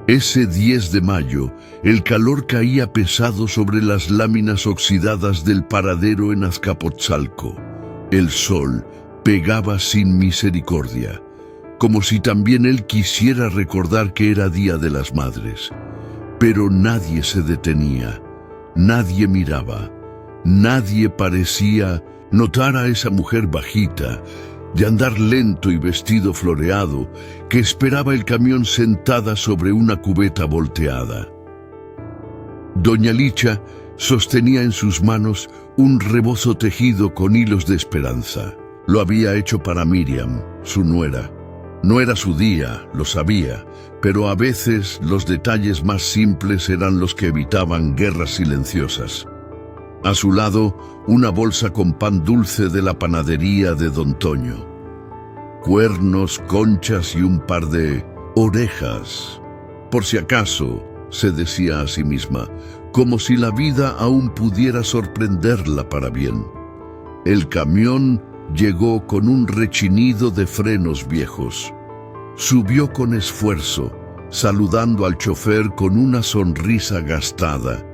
Ese 10 de mayo, el calor caía pesado sobre las láminas oxidadas del paradero en Azcapotzalco. El sol pegaba sin misericordia, como si también él quisiera recordar que era Día de las Madres. Pero nadie se detenía, nadie miraba, nadie parecía notar a esa mujer bajita, de andar lento y vestido floreado, que esperaba el camión sentada sobre una cubeta volteada. Doña Licha sostenía en sus manos un rebozo tejido con hilos de esperanza. Lo había hecho para Miriam, su nuera. No era su día, lo sabía, pero a veces los detalles más simples eran los que evitaban guerras silenciosas. A su lado, una bolsa con pan dulce de la panadería de Don Toño. Cuernos, conchas y un par de orejas. Por si acaso, se decía a sí misma, como si la vida aún pudiera sorprenderla para bien. El camión llegó con un rechinido de frenos viejos. Subió con esfuerzo, saludando al chofer con una sonrisa gastada,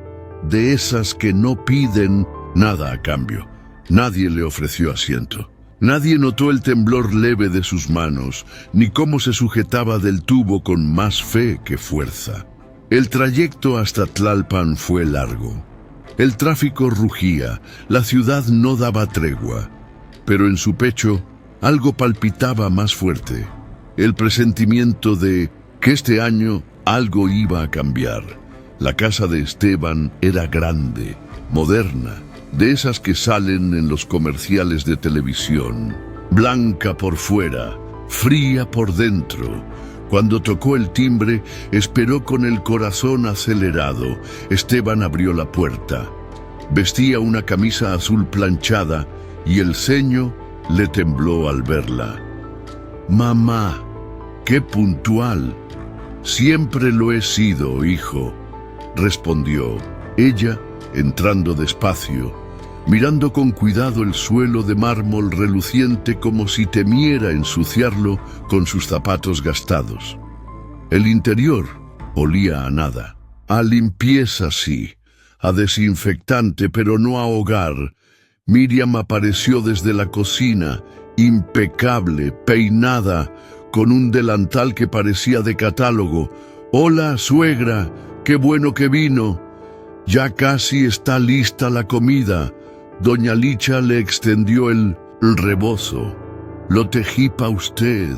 de esas que no piden nada a cambio. Nadie le ofreció asiento. Nadie notó el temblor leve de sus manos, ni cómo se sujetaba del tubo con más fe que fuerza. El trayecto hasta Tlalpan fue largo. El tráfico rugía, la ciudad no daba tregua, pero en su pecho algo palpitaba más fuerte. El presentimiento de que este año algo iba a cambiar. La casa de Esteban era grande, moderna, de esas que salen en los comerciales de televisión. Blanca por fuera, fría por dentro. Cuando tocó el timbre, esperó con el corazón acelerado. Esteban abrió la puerta. Vestía una camisa azul planchada y el ceño le tembló al verla. «Mamá, qué puntual. Siempre lo he sido, hijo», respondió ella, entrando despacio, mirando con cuidado el suelo de mármol reluciente como si temiera ensuciarlo con sus zapatos gastados. El interior olía a nada, a limpieza sí, a desinfectante, pero no a hogar. Miriam apareció desde la cocina, impecable, peinada, con un delantal que parecía de catálogo. «Hola, suegra, qué bueno que vino. Ya casi está lista la comida». Doña Licha le extendió el rebozo. «Lo tejí pa' usted.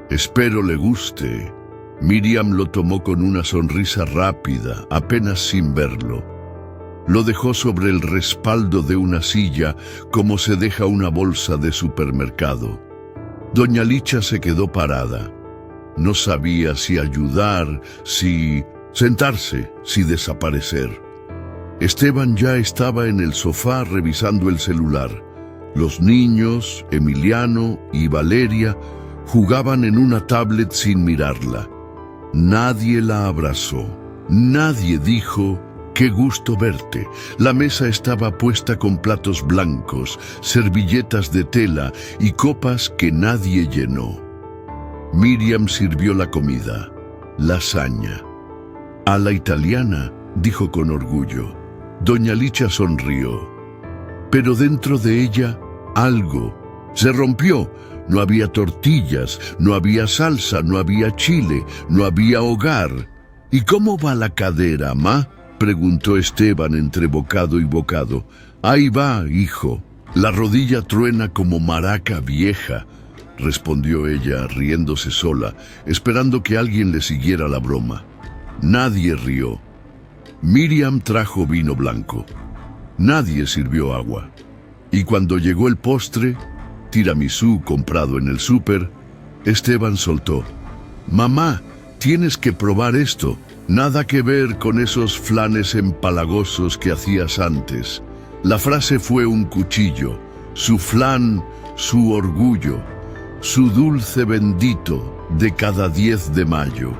Espero le guste». Miriam lo tomó con una sonrisa rápida, apenas sin verlo. Lo dejó sobre el respaldo de una silla, como se deja una bolsa de supermercado. Doña Licha se quedó parada. No sabía si ayudar, si sentarse, si desaparecer. Esteban ya estaba en el sofá revisando el celular. Los niños, Emiliano y Valeria, jugaban en una tablet sin mirarla. Nadie la abrazó. Nadie dijo: «Qué gusto verte». La mesa estaba puesta con platos blancos, servilletas de tela y copas que nadie llenó. Miriam sirvió la comida, lasaña. «A la italiana», dijo con orgullo. Doña Licha sonrió. Pero dentro de ella, algo se rompió. No había tortillas, no había salsa, no había chile, no había hogar. «¿Y cómo va la cadera, ma?», preguntó Esteban entre bocado y bocado. «Ahí va, hijo. La rodilla truena como maraca vieja», respondió ella, riéndose sola, esperando que alguien le siguiera la broma. Nadie rió. Miriam trajo vino blanco. Nadie sirvió agua. Y cuando llegó el postre, tiramisú comprado en el súper, Esteban soltó: «Mamá, tienes que probar esto. Nada que ver con esos flanes empalagosos que hacías antes». La frase fue un cuchillo. Su flan, su orgullo, su dulce bendito de cada 10 de mayo.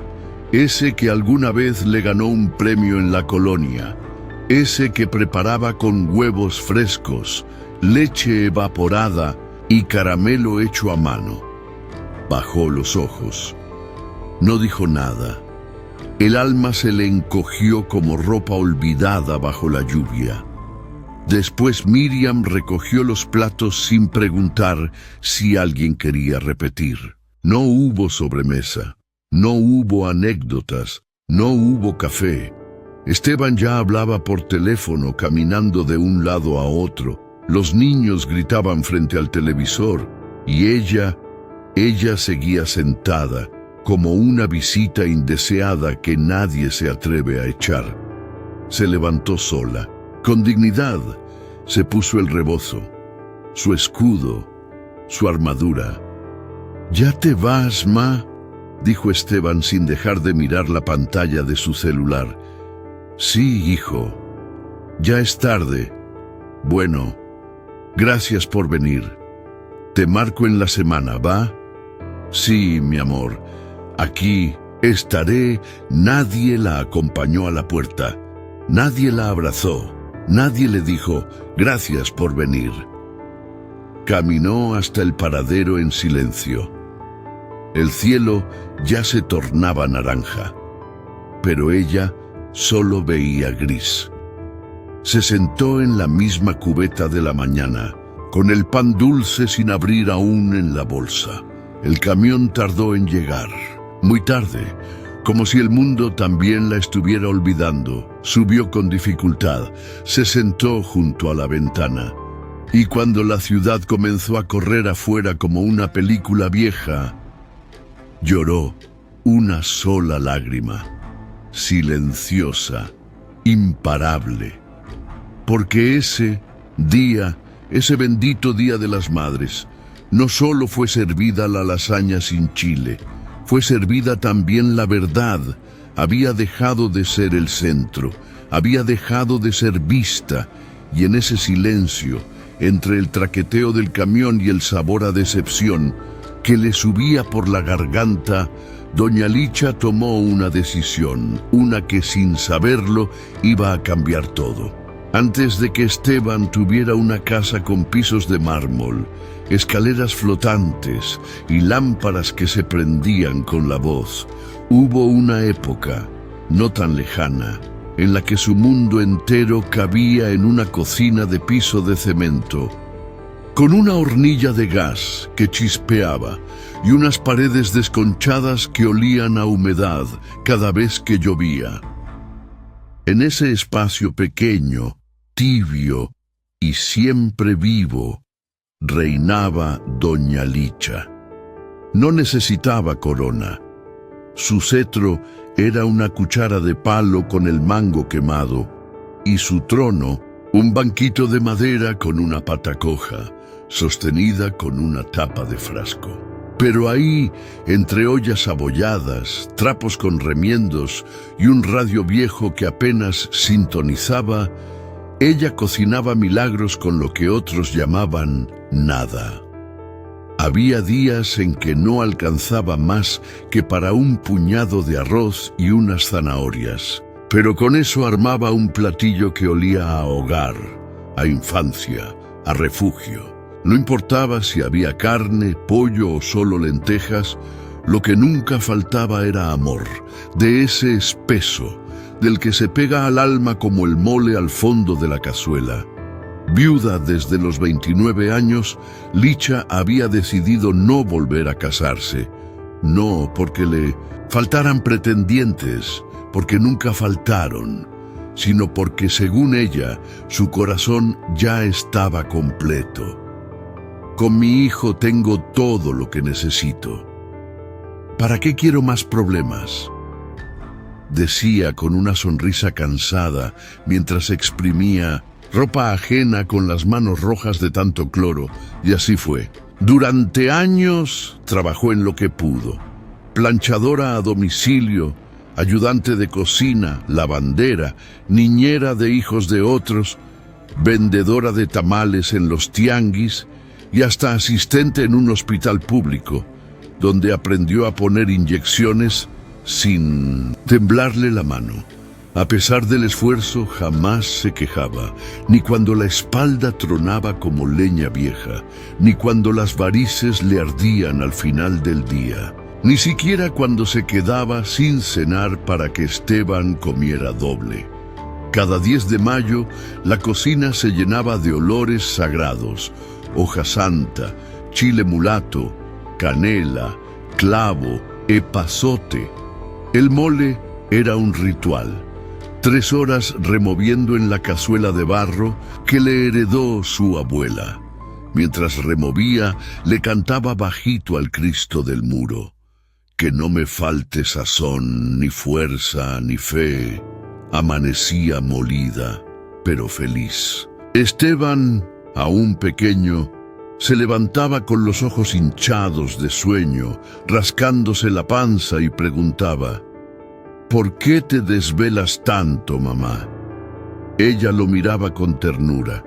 Ese que alguna vez le ganó un premio en la colonia. Ese que preparaba con huevos frescos, leche evaporada y caramelo hecho a mano. Bajó los ojos. No dijo nada. El alma se le encogió como ropa olvidada bajo la lluvia. Después Miriam recogió los platos sin preguntar si alguien quería repetir. No hubo sobremesa, no hubo anécdotas, no hubo café. Esteban ya hablaba por teléfono caminando de un lado a otro. Los niños gritaban frente al televisor y ella seguía sentada como una visita indeseada que nadie se atreve a echar. Se levantó sola. Con dignidad se puso el rebozo, su escudo, su armadura. «¿Ya te vas, ma?», dijo Esteban sin dejar de mirar la pantalla de su celular. «Sí, hijo. Ya es tarde. Bueno, gracias por venir. Te marco en la semana, ¿va?» «Sí, mi amor. Aquí estaré». Nadie la acompañó a la puerta. Nadie la abrazó. Nadie le dijo, «Gracias por venir». Caminó hasta el paradero en silencio. El cielo ya se tornaba naranja, pero ella solo veía gris. Se sentó en la misma cubeta de la mañana, con el pan dulce sin abrir aún en la bolsa. El camión tardó en llegar, muy tarde, como si el mundo también la estuviera olvidando. Subió con dificultad, se sentó junto a la ventana. Y cuando la ciudad comenzó a correr afuera como una película vieja, lloró una sola lágrima, silenciosa, imparable. Porque ese día, ese bendito Día de las Madres, no solo fue servida la lasaña sin chile, fue servida también la verdad. Había dejado de ser el centro, había dejado de ser vista, y en ese silencio, entre el traqueteo del camión y el sabor a decepción que le subía por la garganta, doña Licha tomó una decisión, una que sin saberlo iba a cambiar todo. Antes de que Esteban tuviera una casa con pisos de mármol, escaleras flotantes y lámparas que se prendían con la voz, hubo una época, no tan lejana, en la que su mundo entero cabía en una cocina de piso de cemento, con una hornilla de gas que chispeaba y unas paredes desconchadas que olían a humedad cada vez que llovía. En ese espacio pequeño, tibio y siempre vivo, reinaba doña Licha. No necesitaba corona. Su cetro era una cuchara de palo con el mango quemado, y su trono, un banquito de madera con una pata coja, sostenida con una tapa de frasco. Pero ahí, entre ollas abolladas, trapos con remiendos y un radio viejo que apenas sintonizaba, ella cocinaba milagros con lo que otros llamaban nada. Había días en que no alcanzaba más que para un puñado de arroz y unas zanahorias, pero con eso armaba un platillo que olía a hogar, a infancia, a refugio. No importaba si había carne, pollo o solo lentejas, lo que nunca faltaba era amor, de ese espeso, del que se pega al alma como el mole al fondo de la cazuela. Viuda desde los 29 años, Licha había decidido no volver a casarse. No porque le faltaran pretendientes, porque nunca faltaron, sino porque, según ella, su corazón ya estaba completo. Con mi hijo tengo todo lo que necesito. ¿Para qué quiero más problemas?, decía con una sonrisa cansada mientras exprimía ropa ajena con las manos rojas de tanto cloro, y así fue. Durante años trabajó en lo que pudo: planchadora a domicilio, ayudante de cocina, lavandera, niñera de hijos de otros, vendedora de tamales en los tianguis y hasta asistente en un hospital público, donde aprendió a poner inyecciones sin temblarle la mano. A pesar del esfuerzo, jamás se quejaba, ni cuando la espalda tronaba como leña vieja, ni cuando las varices le ardían al final del día. ni siquiera cuando se quedaba sin cenar para que Esteban comiera doble. Cada 10 de mayo, la cocina se llenaba de olores sagrados: hoja santa, chile mulato, canela, clavo, epazote. El mole era un ritual. 3 horas removiendo en la cazuela de barro que le heredó su abuela. Mientras removía, le cantaba bajito al Cristo del muro: que no me falte sazón, ni fuerza, ni fe. Amanecía molida, pero feliz. Esteban, aún pequeño, se levantaba con los ojos hinchados de sueño, rascándose la panza, y preguntaba: ¿por qué te desvelas tanto, mamá? Ella lo miraba con ternura: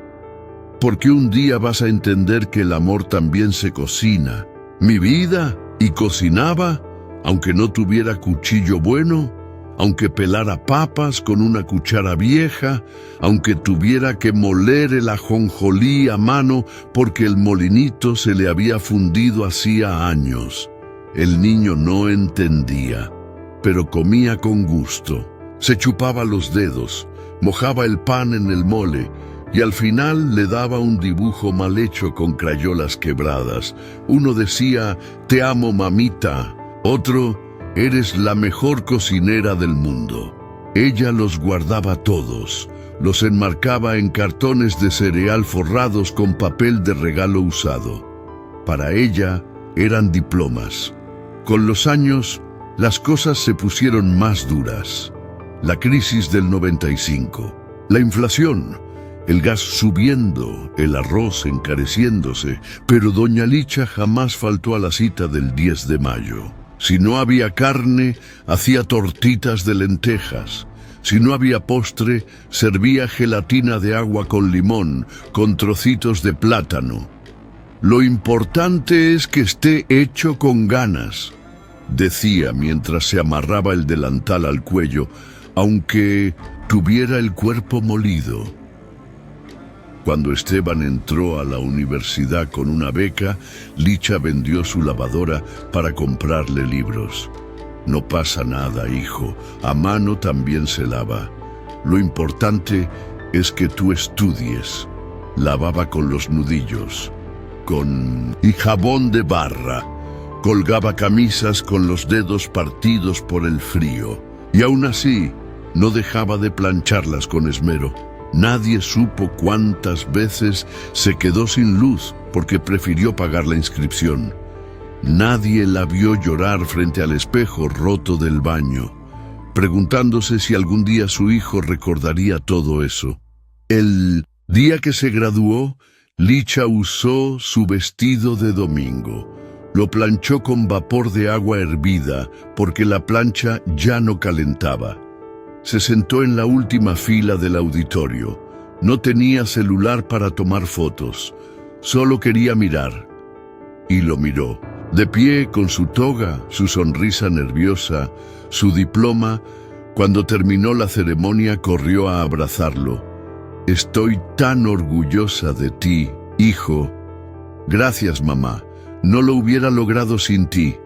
porque un día vas a entender que el amor también se cocina. Mi vida, y cocinaba, aunque no tuviera cuchillo bueno, aunque pelara papas con una cuchara vieja, aunque tuviera que moler el ajonjolí a mano porque el molinito se le había fundido hacía años. El niño no entendía, pero comía con gusto. Se chupaba los dedos, mojaba el pan en el mole y al final le daba un dibujo mal hecho con crayolas quebradas. Uno decía: te amo, mamita. Otro: eres la mejor cocinera del mundo. Ella los guardaba todos, los enmarcaba en cartones de cereal forrados con papel de regalo usado. Para ella eran diplomas. Con los años, las cosas se pusieron más duras. La crisis del 95, la inflación, el gas subiendo, el arroz encareciéndose, pero doña Licha jamás faltó a la cita del 10 de mayo. Si no había carne, hacía tortitas de lentejas. Si no había postre, servía gelatina de agua con limón, con trocitos de plátano. Lo importante es que esté hecho con ganas, decía mientras se amarraba el delantal al cuello, aunque tuviera el cuerpo molido. Cuando Esteban entró a la universidad con una beca, Licha vendió su lavadora para comprarle libros. No pasa nada, hijo, a mano también se lava. Lo importante es que tú estudies. Lavaba con los nudillos, y jabón de barra. Colgaba camisas con los dedos partidos por el frío. Y aún así, no dejaba de plancharlas con esmero. Nadie supo cuántas veces se quedó sin luz porque prefirió pagar la inscripción. Nadie la vio llorar frente al espejo roto del baño, preguntándose si algún día su hijo recordaría todo eso. El día que se graduó, Licha usó su vestido de domingo. Lo planchó con vapor de agua hervida porque la plancha ya no calentaba. Se sentó en la última fila del auditorio. No tenía celular para tomar fotos. Solo quería mirar. Y lo miró. De pie, con su toga, su sonrisa nerviosa, su diploma. Cuando terminó la ceremonia, corrió a abrazarlo. Estoy tan orgullosa de ti, hijo. Gracias, mamá. No lo hubiera logrado sin ti,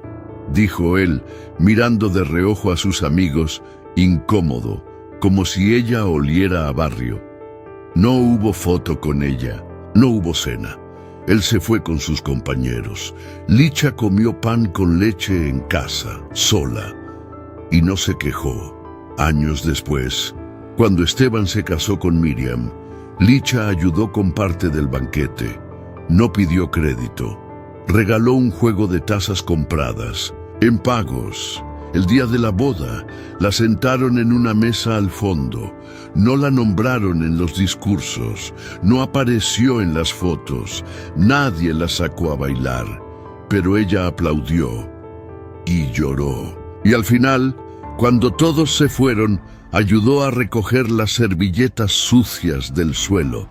dijo él, mirando de reojo a sus amigos, incómodo, como si ella oliera a barrio. No hubo foto con ella, no hubo cena. Él se fue con sus compañeros. Licha comió pan con leche en casa, sola, y no se quejó. Años después, cuando Esteban se casó con Miriam, Licha ayudó con parte del banquete. No pidió crédito. Regaló un juego de tazas compradas, en pagos. El día de la boda, la sentaron en una mesa al fondo. No la nombraron en los discursos, no apareció en las fotos, nadie la sacó a bailar, pero ella aplaudió y lloró. Y al final, cuando todos se fueron, ayudó a recoger las servilletas sucias del suelo,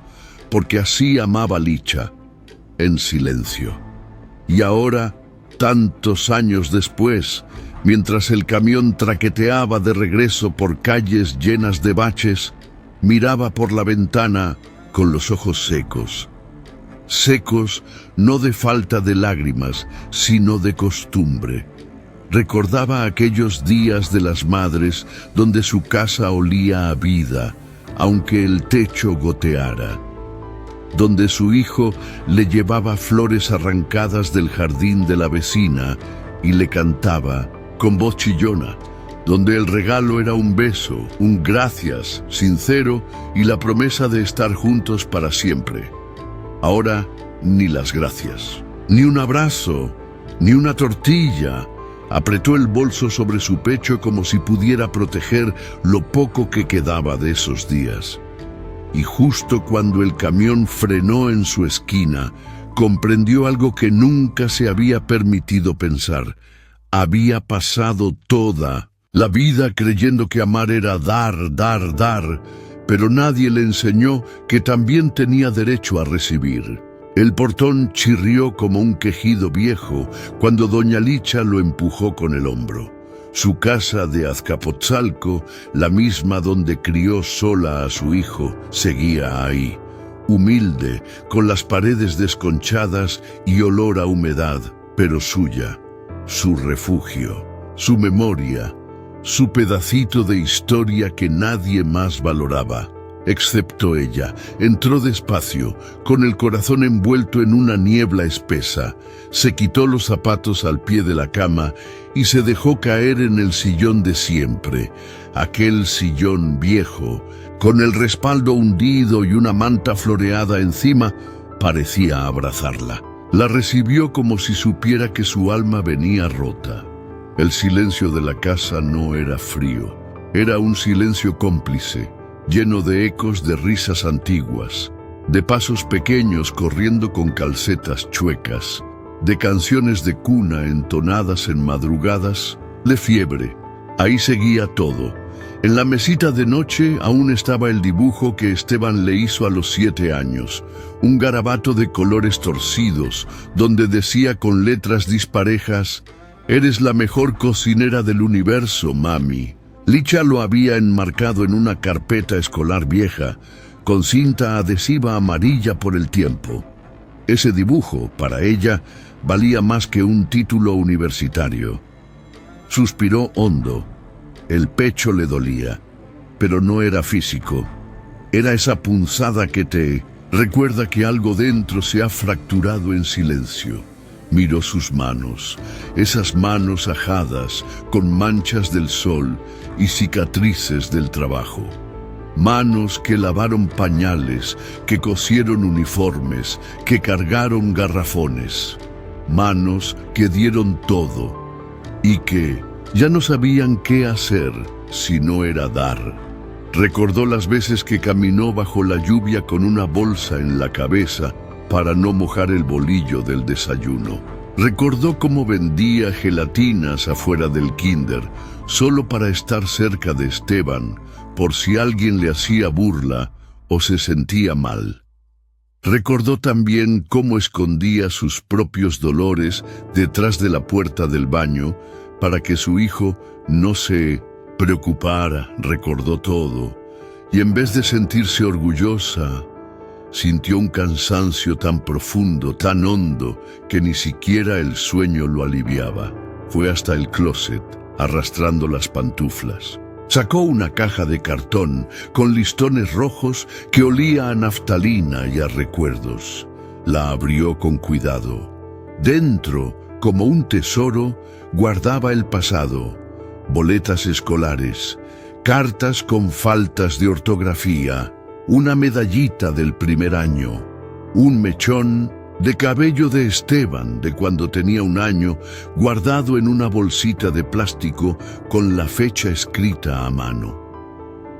porque así amaba Licha, en silencio. Y ahora, tantos años después, mientras el camión traqueteaba de regreso por calles llenas de baches, miraba por la ventana con los ojos secos. Secos no de falta de lágrimas, sino de costumbre. Recordaba aquellos días de las madres donde su casa olía a vida, aunque el techo goteara, donde su hijo le llevaba flores arrancadas del jardín de la vecina y le cantaba con voz chillona, donde el regalo era un beso, un gracias sincero y la promesa de estar juntos para siempre. Ahora ni las gracias, ni un abrazo, ni una tortilla. Apretó el bolso sobre su pecho como si pudiera proteger lo poco que quedaba de esos días. Y justo cuando el camión frenó en su esquina, comprendió algo que nunca se había permitido pensar. Había pasado toda la vida creyendo que amar era dar, dar, dar, pero nadie le enseñó que también tenía derecho a recibir. El portón chirrió como un quejido viejo cuando doña Licha lo empujó con el hombro. Su casa de Azcapotzalco, la misma donde crió sola a su hijo, seguía ahí, humilde, con las paredes desconchadas y olor a humedad, pero suya, su refugio, su memoria, su pedacito de historia que nadie más valoraba, excepto ella. Entró despacio, con el corazón envuelto en una niebla espesa, se quitó los zapatos al pie de la cama y se dejó caer en el sillón de siempre, aquel sillón viejo, con el respaldo hundido y una manta floreada encima, parecía abrazarla. La recibió como si supiera que su alma venía rota. El silencio de la casa no era frío, era un silencio cómplice, lleno de ecos de risas antiguas, de pasos pequeños corriendo con calcetas chuecas, de canciones de cuna entonadas en madrugadas, de fiebre. Ahí seguía todo. En la mesita de noche aún estaba el dibujo que Esteban le hizo a los 7 años, un garabato de colores torcidos, donde decía con letras disparejas: «Eres la mejor cocinera del universo, mami». Licha lo había enmarcado en una carpeta escolar vieja, con cinta adhesiva amarilla por el tiempo. Ese dibujo, para ella, valía más que un título universitario. Suspiró hondo. El pecho le dolía, pero no era físico. Era esa punzada que te recuerda que algo dentro se ha fracturado en silencio. Miró sus manos, esas manos ajadas, con manchas del sol y cicatrices del trabajo. Manos que lavaron pañales, que cosieron uniformes, que cargaron garrafones. Manos que dieron todo y que ya no sabían qué hacer si no era dar. Recordó las veces que caminó bajo la lluvia con una bolsa en la cabeza para no mojar el bolillo del desayuno. Recordó cómo vendía gelatinas afuera del kinder, solo para estar cerca de Esteban, por si alguien le hacía burla o se sentía mal. Recordó también cómo escondía sus propios dolores detrás de la puerta del baño para que su hijo no se preocupara. Recordó todo, y en vez de sentirse orgullosa, sintió un cansancio tan profundo, tan hondo, que ni siquiera el sueño lo aliviaba. Fue hasta el closet, arrastrando las pantuflas. Sacó una caja de cartón con listones rojos que olía a naftalina y a recuerdos. La abrió con cuidado. Dentro, como un tesoro, guardaba el pasado, boletas escolares, cartas con faltas de ortografía, una medallita del primer año, un mechón de cabello de Esteban de cuando tenía 1 año, guardado en una bolsita de plástico con la fecha escrita a mano.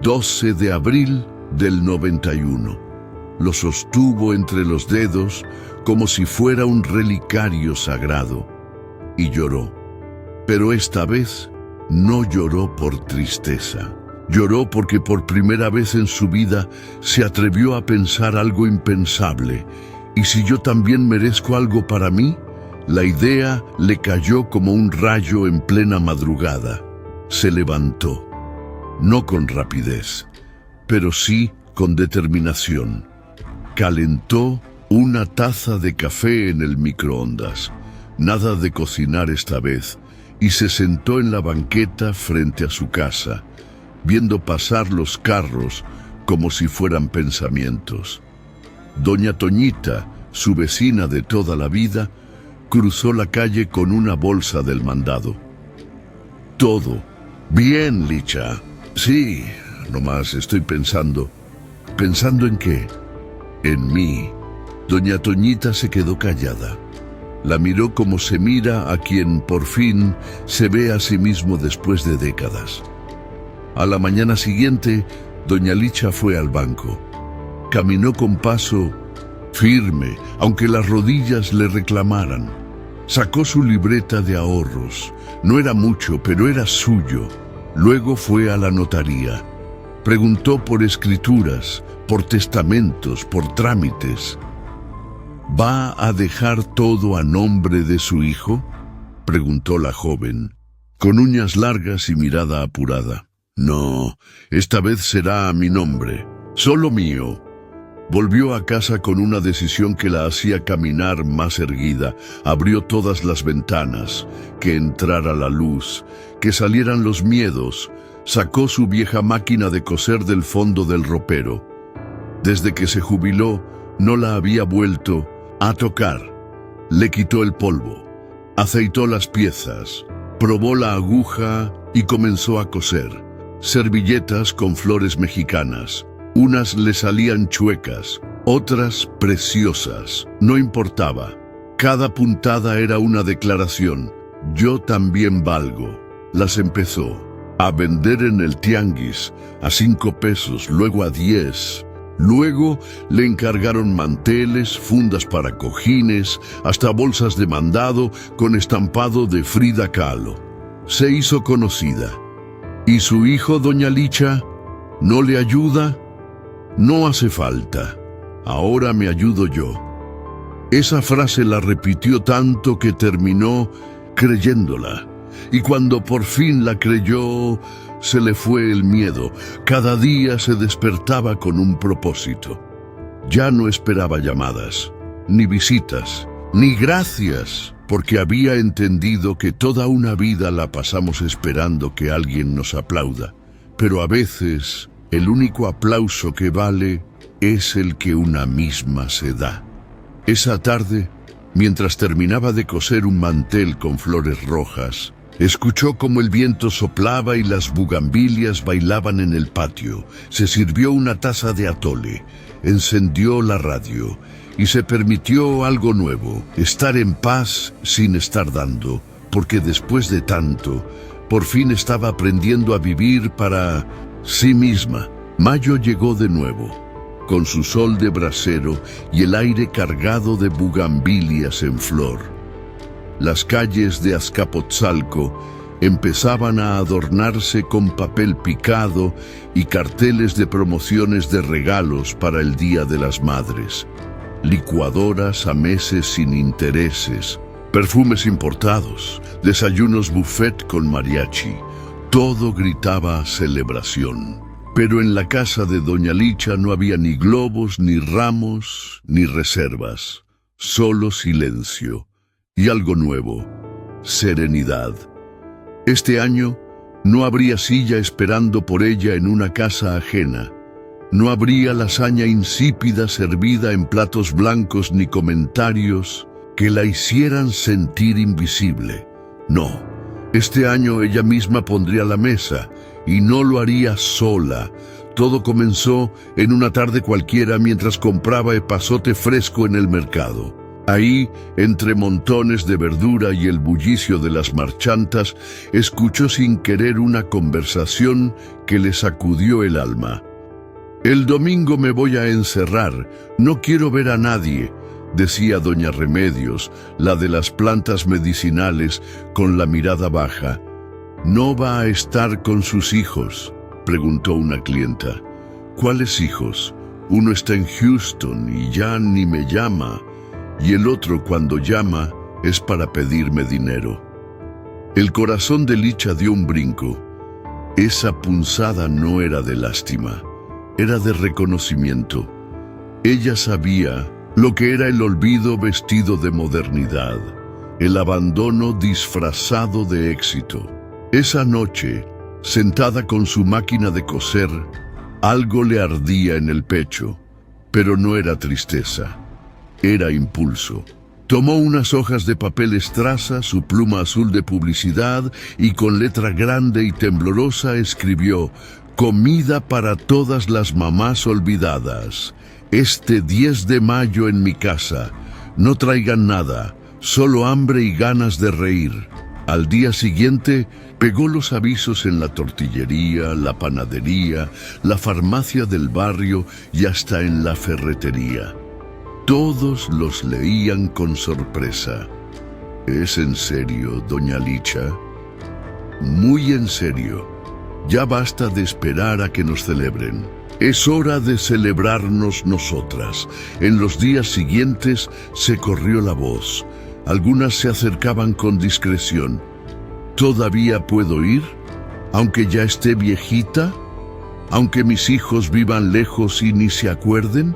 12 de abril del 91. Lo sostuvo entre los dedos como si fuera un relicario sagrado y lloró. Pero esta vez no lloró por tristeza. Lloró porque por primera vez en su vida se atrevió a pensar algo impensable. ¿Y si yo también merezco algo para mí? La idea le cayó como un rayo en plena madrugada. Se levantó, no con rapidez, pero sí con determinación. Calentó una taza de café en el microondas. Nada de cocinar esta vez. y se sentó en la banqueta frente a su casa, viendo pasar los carros como si fueran pensamientos. Doña Toñita, su vecina de toda la vida, cruzó la calle con una bolsa del mandado. Todo. Bien, Licha. Sí, nomás estoy pensando. ¿Pensando en qué? En mí. Doña Toñita se quedó callada. La miró como se mira a quien por fin se ve a sí mismo después de décadas. A la mañana siguiente, doña Licha fue al banco. Caminó con paso firme, aunque las rodillas le reclamaran. Sacó su libreta de ahorros. No era mucho, pero era suyo. Luego fue a la notaría. Preguntó por escrituras, por testamentos, por trámites. ¿Va a dejar todo a nombre de su hijo?, preguntó la joven, con uñas largas y mirada apurada. No, esta vez será a mi nombre, solo mío. Volvió a casa con una decisión que la hacía caminar más erguida. Abrió todas las ventanas, que entrara la luz, que salieran los miedos. Sacó su vieja máquina de coser del fondo del ropero. Desde que se jubiló, no la había vuelto a tocar. Le quitó el polvo, aceitó las piezas, probó la aguja y comenzó a coser. Servilletas con flores mexicanas. Unas le salían chuecas, otras preciosas. No importaba. Cada puntada era una declaración. Yo también valgo. Las empezó a vender en el tianguis, a 5 pesos, luego a 10. Luego le encargaron manteles, fundas para cojines, hasta bolsas de mandado con estampado de Frida Kahlo. Se hizo conocida. ¿Y su hijo, doña Licha, no le ayuda? No hace falta. Ahora me ayudo yo. Esa frase la repitió tanto que terminó creyéndola. Y cuando por fin la creyó, se le fue el miedo. Cada día se despertaba con un propósito. Ya no esperaba llamadas, ni visitas, ni gracias, porque había entendido que toda una vida la pasamos esperando que alguien nos aplauda. Pero a veces, el único aplauso que vale es el que una misma se da. Esa tarde, mientras terminaba de coser un mantel con flores rojas, escuchó cómo el viento soplaba y las bugambilias bailaban en el patio. Se sirvió una taza de atole, encendió la radio y se permitió algo nuevo, estar en paz sin estar dando, porque después de tanto, por fin estaba aprendiendo a vivir para sí misma. Mayo llegó de nuevo, con su sol de brasero y el aire cargado de bugambilias en flor. Las calles de Azcapotzalco empezaban a adornarse con papel picado y carteles de promociones de regalos para el Día de las Madres. Licuadoras a meses sin intereses, perfumes importados, desayunos buffet con mariachi. Todo gritaba celebración. Pero en la casa de doña Licha no había ni globos, ni ramos, ni reservas. Solo silencio. Y algo nuevo, serenidad. Este año no habría silla esperando por ella en una casa ajena. No habría lasaña insípida servida en platos blancos ni comentarios que la hicieran sentir invisible. No, este año ella misma pondría la mesa y no lo haría sola. Todo comenzó en una tarde cualquiera mientras compraba epazote fresco en el mercado. Ahí, entre montones de verdura y el bullicio de las marchantas, escuchó sin querer una conversación que le sacudió el alma. «El domingo me voy a encerrar, no quiero ver a nadie», decía doña Remedios, la de las plantas medicinales, con la mirada baja. «¿No va a estar con sus hijos?», preguntó una clienta. «¿Cuáles hijos? Uno está en Houston y ya ni me llama. Y el otro, cuando llama, es para pedirme dinero». El corazón de Licha dio un brinco. Esa punzada no era de lástima, era de reconocimiento. Ella sabía lo que era el olvido vestido de modernidad. el abandono disfrazado de éxito. Esa noche, sentada con su máquina de coser, algo le ardía en el pecho, pero no era tristeza, era impulso. Tomó unas hojas de papel estraza, su pluma azul de publicidad y con letra grande y temblorosa escribió: «Comida para todas las mamás olvidadas. Este 10 de mayo en mi casa. No traigan nada, solo hambre y ganas de reír». Al día siguiente, pegó los avisos en la tortillería, la panadería, la farmacia del barrio y hasta en la ferretería. Todos los leían con sorpresa. ¿Es en serio, doña Licha? Muy en serio. Ya basta de esperar a que nos celebren. Es hora de celebrarnos nosotras. En los días siguientes se corrió la voz. Algunas se acercaban con discreción. ¿Todavía puedo ir? ¿Aunque ya esté viejita? ¿Aunque mis hijos vivan lejos y ni se acuerden?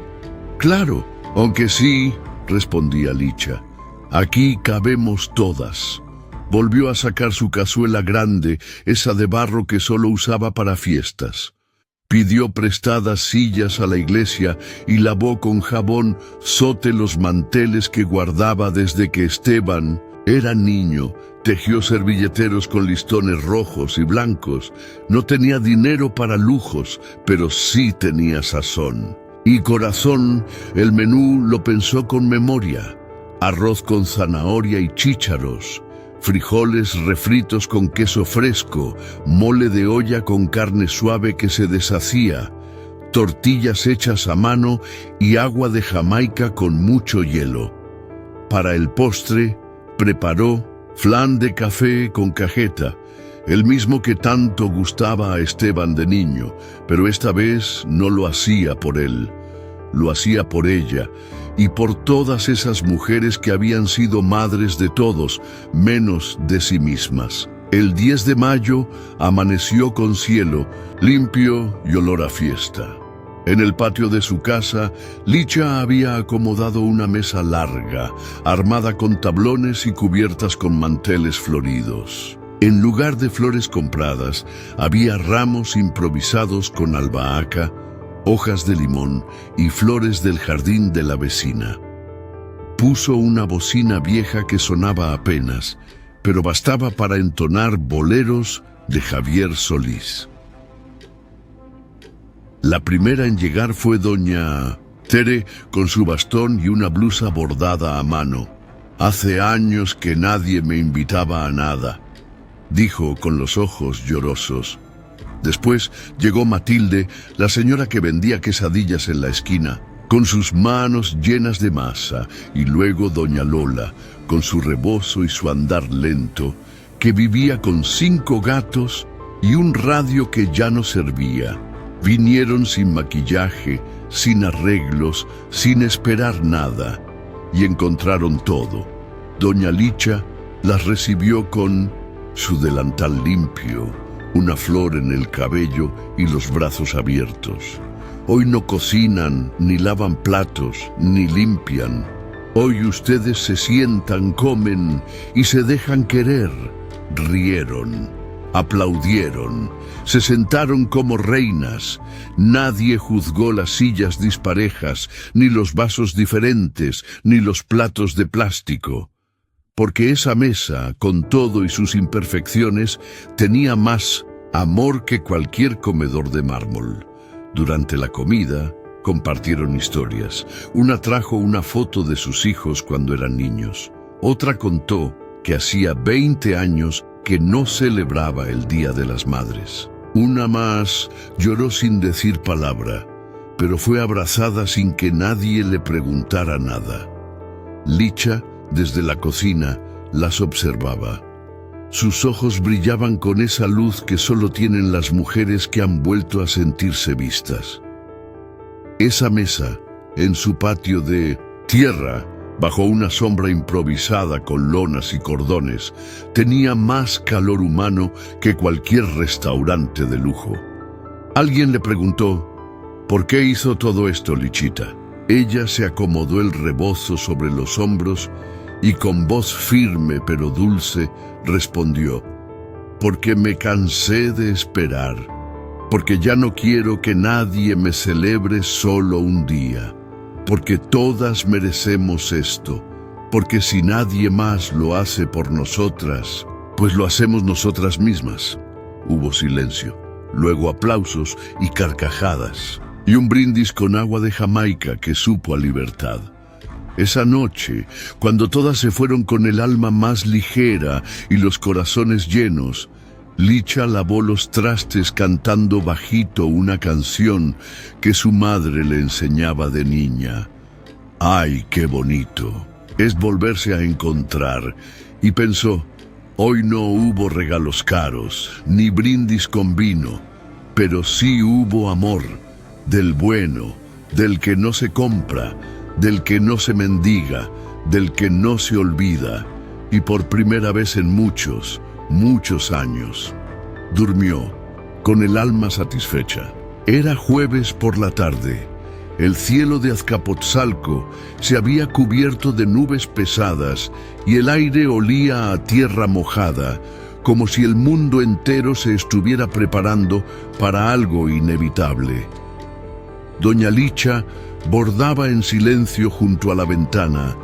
Claro, aunque sí, respondía Licha. Aquí cabemos todas. Volvió a sacar su cazuela grande, esa de barro que solo usaba para fiestas. Pidió prestadas sillas a la iglesia y lavó con jabón sote los manteles que guardaba desde que Esteban era niño. Tejió servilleteros con listones rojos y blancos. No tenía dinero para lujos, pero sí tenía sazón. Y corazón, el menú lo pensó con memoria. Arroz con zanahoria y chícharos, frijoles refritos con queso fresco, mole de olla con carne suave que se deshacía, tortillas hechas a mano y agua de Jamaica con mucho hielo. Para el postre, preparó flan de café con cajeta, el mismo que tanto gustaba a Esteban de niño, pero esta vez no lo hacía por él, lo hacía por ella y por todas esas mujeres que habían sido madres de todos, menos de sí mismas. El 10 de mayo amaneció con cielo limpio y olor a fiesta. En el patio de su casa, Licha había acomodado una mesa larga, armada con tablones y cubiertas con manteles floridos. En lugar de flores compradas, había ramos improvisados con albahaca, hojas de limón y flores del jardín de la vecina. Puso una bocina vieja que sonaba apenas, pero bastaba para entonar boleros de Javier Solís. La primera en llegar fue doña Tere con su bastón y una blusa bordada a mano. «Hace años que nadie me invitaba a nada», dijo con los ojos llorosos. Después llegó Matilde, la señora que vendía quesadillas en la esquina, con sus manos llenas de masa, y luego doña Lola, con su rebozo y su andar lento, que vivía con 5 gatos y un radio que ya no servía. Vinieron sin maquillaje, sin arreglos, sin esperar nada, y encontraron todo. Doña Licha las recibió con su delantal limpio, una flor en el cabello y los brazos abiertos. Hoy no cocinan, ni lavan platos, ni limpian. Hoy ustedes se sientan, comen y se dejan querer. Rieron, aplaudieron, se sentaron como reinas. Nadie juzgó las sillas disparejas, ni los vasos diferentes, ni los platos de plástico. Porque esa mesa, con todo y sus imperfecciones, tenía más amor que cualquier comedor de mármol. Durante la comida, compartieron historias. Una trajo una foto de sus hijos cuando eran niños. Otra contó que hacía 20 años que no celebraba el Día de las Madres. Una más lloró sin decir palabra, pero fue abrazada sin que nadie le preguntara nada. Licha, desde la cocina, las observaba. Sus ojos brillaban con esa luz que solo tienen las mujeres que han vuelto a sentirse vistas. Esa mesa, en su patio de tierra, bajo una sombra improvisada con lonas y cordones, tenía más calor humano que cualquier restaurante de lujo. Alguien le preguntó: ¿por qué hizo todo esto, Lichita? Ella se acomodó el rebozo sobre los hombros y con voz firme pero dulce respondió: «Porque me cansé de esperar, porque ya no quiero que nadie me celebre solo un día, porque todas merecemos esto, porque si nadie más lo hace por nosotras, pues lo hacemos nosotras mismas». Hubo silencio, luego aplausos y carcajadas, y un brindis con agua de Jamaica que supo a libertad. Esa noche, cuando todas se fueron con el alma más ligera y los corazones llenos, Licha lavó los trastes cantando bajito una canción que su madre le enseñaba de niña. ¡Ay, qué bonito! Es volverse a encontrar. Y pensó: hoy no hubo regalos caros, ni brindis con vino, pero sí hubo amor, del bueno, del que no se compra, del que no se mendiga, del que no se olvida, y por primera vez en muchos, muchos años. Durmió, con el alma satisfecha. Era jueves por la tarde. El cielo de Azcapotzalco se había cubierto de nubes pesadas y el aire olía a tierra mojada, como si el mundo entero se estuviera preparando para algo inevitable. Doña Licha bordaba en silencio junto a la ventana,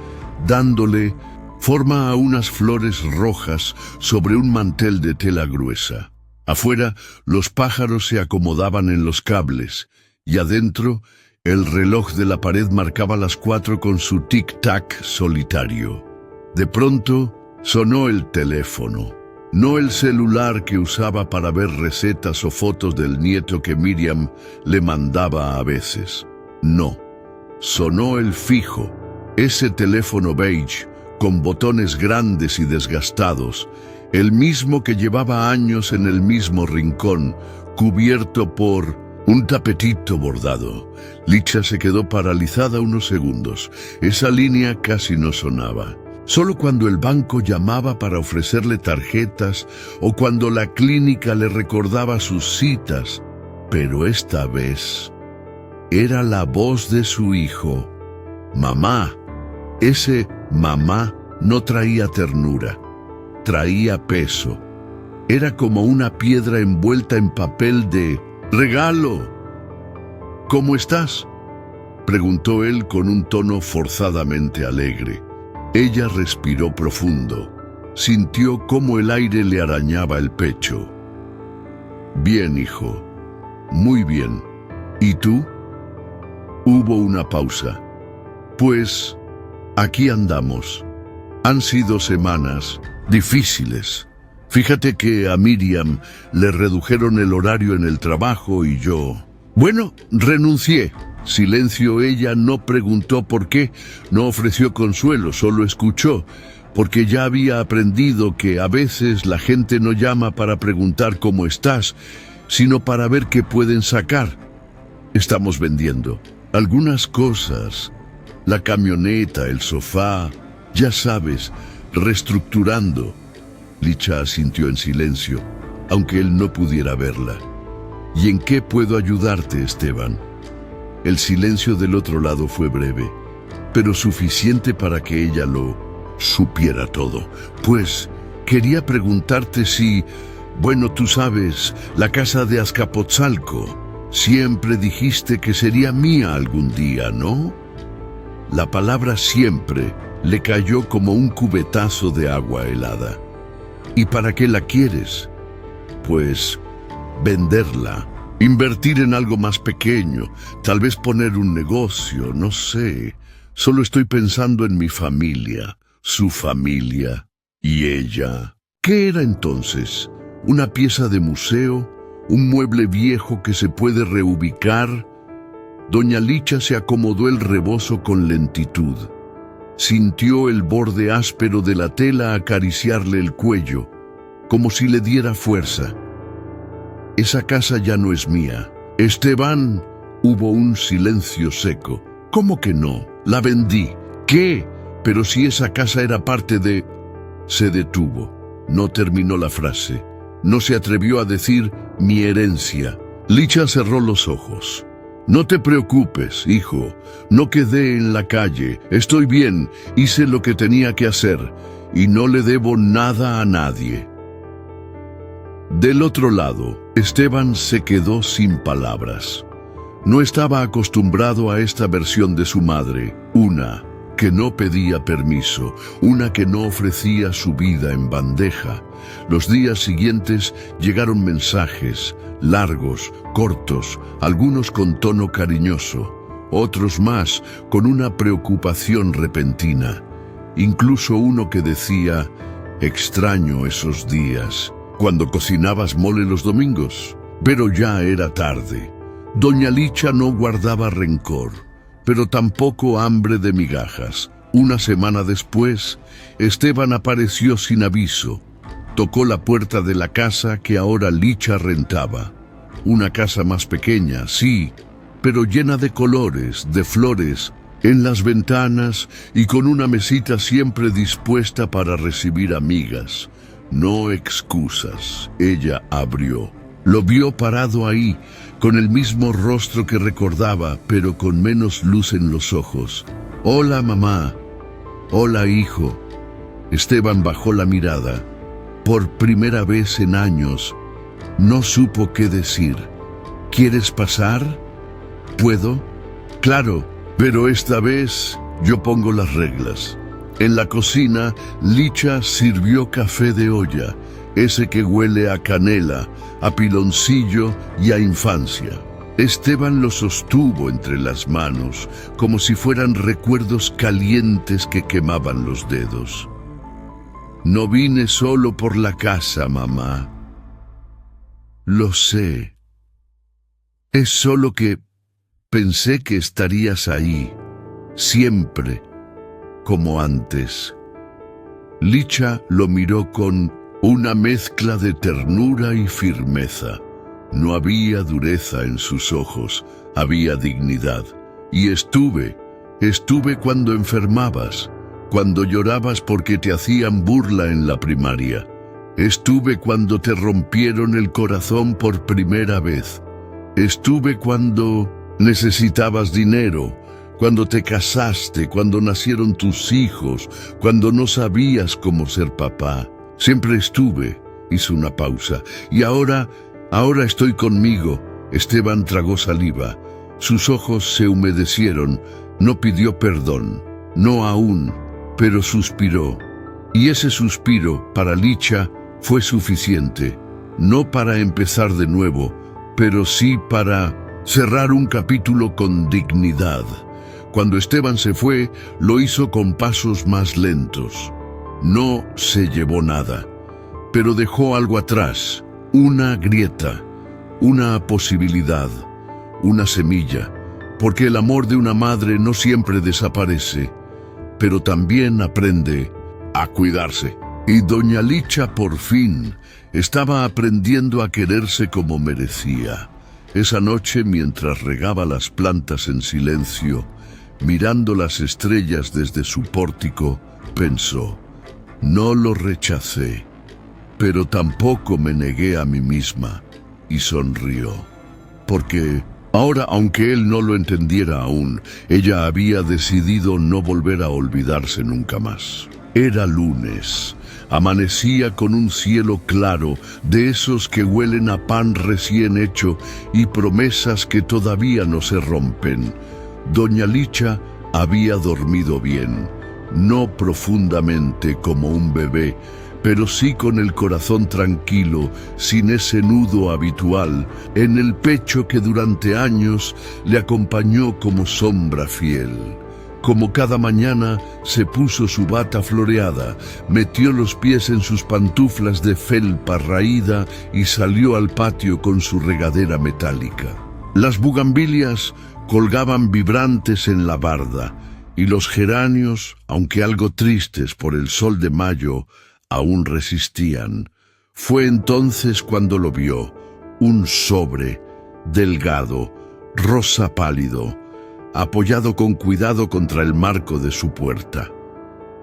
dándole forma a unas flores rojas sobre un mantel de tela gruesa. Afuera, los pájaros se acomodaban en los cables, y adentro, el reloj de la pared marcaba las 4 con su tic-tac solitario. De pronto, sonó el teléfono. No el celular que usaba para ver recetas o fotos del nieto que Miriam le mandaba a veces. No, sonó el fijo, ese teléfono beige, con botones grandes y desgastados, el mismo que llevaba años en el mismo rincón, cubierto por un tapetito bordado. Licha se quedó paralizada unos segundos. Esa línea casi no sonaba. Solo cuando el banco llamaba para ofrecerle tarjetas o cuando la clínica le recordaba sus citas. Pero esta vez era la voz de su hijo. Mamá. Ese mamá no traía ternura, traía peso. Era como una piedra envuelta en papel de regalo. ¿Cómo estás?, preguntó él con un tono forzadamente alegre. Ella respiró profundo. Sintió cómo el aire le arañaba el pecho. Bien, hijo. Muy bien. ¿Y tú? Hubo una pausa. Pues aquí andamos. Han sido semanas difíciles. Fíjate que a Miriam le redujeron el horario en el trabajo y yo... Bueno, renuncié. Silencio. Ella no preguntó por qué, no ofreció consuelo, solo escuchó, porque ya había aprendido que a veces la gente no llama para preguntar cómo estás, sino para ver qué pueden sacar. Estamos vendiendo algunas cosas, la camioneta, el sofá, ya sabes, reestructurando. Licha asintió en silencio, aunque él no pudiera verla. ¿Y en qué puedo ayudarte, Esteban? El silencio del otro lado fue breve, pero suficiente para que ella lo supiera todo. Pues quería preguntarte si, bueno, tú sabes, la casa de Azcapotzalco, siempre dijiste que sería mía algún día, ¿no? La palabra siempre le cayó como un cubetazo de agua helada. ¿Y para qué la quieres? Pues venderla, invertir en algo más pequeño, tal vez poner un negocio, no sé. Solo estoy pensando en mi familia, su familia y ella. ¿Qué era entonces? ¿Una pieza de museo? ¿Un mueble viejo que se puede reubicar? Doña Licha se acomodó el rebozo con lentitud. Sintió el borde áspero de la tela acariciarle el cuello, como si le diera fuerza. Esa casa ya no es mía. Esteban, hubo un silencio seco. ¿Cómo que no? La vendí. ¿Qué? Pero si esa casa era parte de... Se detuvo. No terminó la frase. No se atrevió a decir mi herencia. Licha cerró los ojos. No te preocupes, hijo, no quedé en la calle, estoy bien, hice lo que tenía que hacer y no le debo nada a nadie. Del otro lado, Esteban se quedó sin palabras. No estaba acostumbrado a esta versión de su madre, una que no pedía permiso, una que no ofrecía su vida en bandeja. Los días siguientes llegaron mensajes, largos, cortos, algunos con tono cariñoso, otros más con una preocupación repentina. Incluso uno que decía: extraño esos días, cuando cocinabas mole los domingos. Pero ya era tarde. Doña Licha no guardaba rencor, pero tampoco hambre de migajas. Una semana después, Esteban apareció sin aviso. Tocó la puerta de la casa que ahora Licha rentaba. Una casa más pequeña, sí, pero llena de colores, de flores, en las ventanas y con una mesita siempre dispuesta para recibir amigas. No excusas. Ella abrió. Lo vio parado ahí, con el mismo rostro que recordaba, pero con menos luz en los ojos. «Hola, mamá». «Hola, hijo». Esteban bajó la mirada. Por primera vez en años, no supo qué decir. «¿Quieres pasar?» «¿Puedo?» «Claro, pero esta vez yo pongo las reglas». En la cocina, Licha sirvió café de olla, ese que huele a canela, a piloncillo y a infancia. Esteban lo sostuvo entre las manos, como si fueran recuerdos calientes que quemaban los dedos. «No vine solo por la casa, mamá». «Lo sé. Es solo que pensé que estarías ahí, siempre, como antes». Licha lo miró con una mezcla de ternura y firmeza. No había dureza en sus ojos, había dignidad. «Y estuve cuando enfermabas, cuando llorabas porque te hacían burla en la primaria. Estuve cuando te rompieron el corazón por primera vez. Estuve cuando necesitabas dinero, cuando te casaste, cuando nacieron tus hijos, cuando no sabías cómo ser papá. Siempre estuve». Hizo una pausa. «Y ahora estoy conmigo». Esteban tragó saliva. Sus ojos se humedecieron. No pidió perdón. No aún, pero suspiró. Y ese suspiro, para Licha, fue suficiente. No para empezar de nuevo, pero sí para cerrar un capítulo con dignidad. Cuando Esteban se fue, lo hizo con pasos más lentos. No se llevó nada, pero dejó algo atrás, una grieta, una posibilidad, una semilla, porque el amor de una madre no siempre desaparece, pero también aprende a cuidarse. Y doña Licha por fin estaba aprendiendo a quererse como merecía. Esa noche, mientras regaba las plantas en silencio, mirando las estrellas desde su pórtico, pensó: «No lo rechacé, pero tampoco me negué a mí misma», y sonrió. Porque ahora, aunque él no lo entendiera aún, ella había decidido no volver a olvidarse nunca más. Era lunes. Amanecía con un cielo claro, de esos que huelen a pan recién hecho y promesas que todavía no se rompen. Doña Licha había dormido bien, no profundamente como un bebé, pero sí con el corazón tranquilo, sin ese nudo habitual, en el pecho que durante años le acompañó como sombra fiel. Como cada mañana, se puso su bata floreada, metió los pies en sus pantuflas de felpa raída y salió al patio con su regadera metálica. Las bugambilias colgaban vibrantes en la barda, y los geranios, aunque algo tristes por el sol de mayo, aún resistían. Fue entonces cuando lo vio, un sobre, delgado, rosa pálido, apoyado con cuidado contra el marco de su puerta.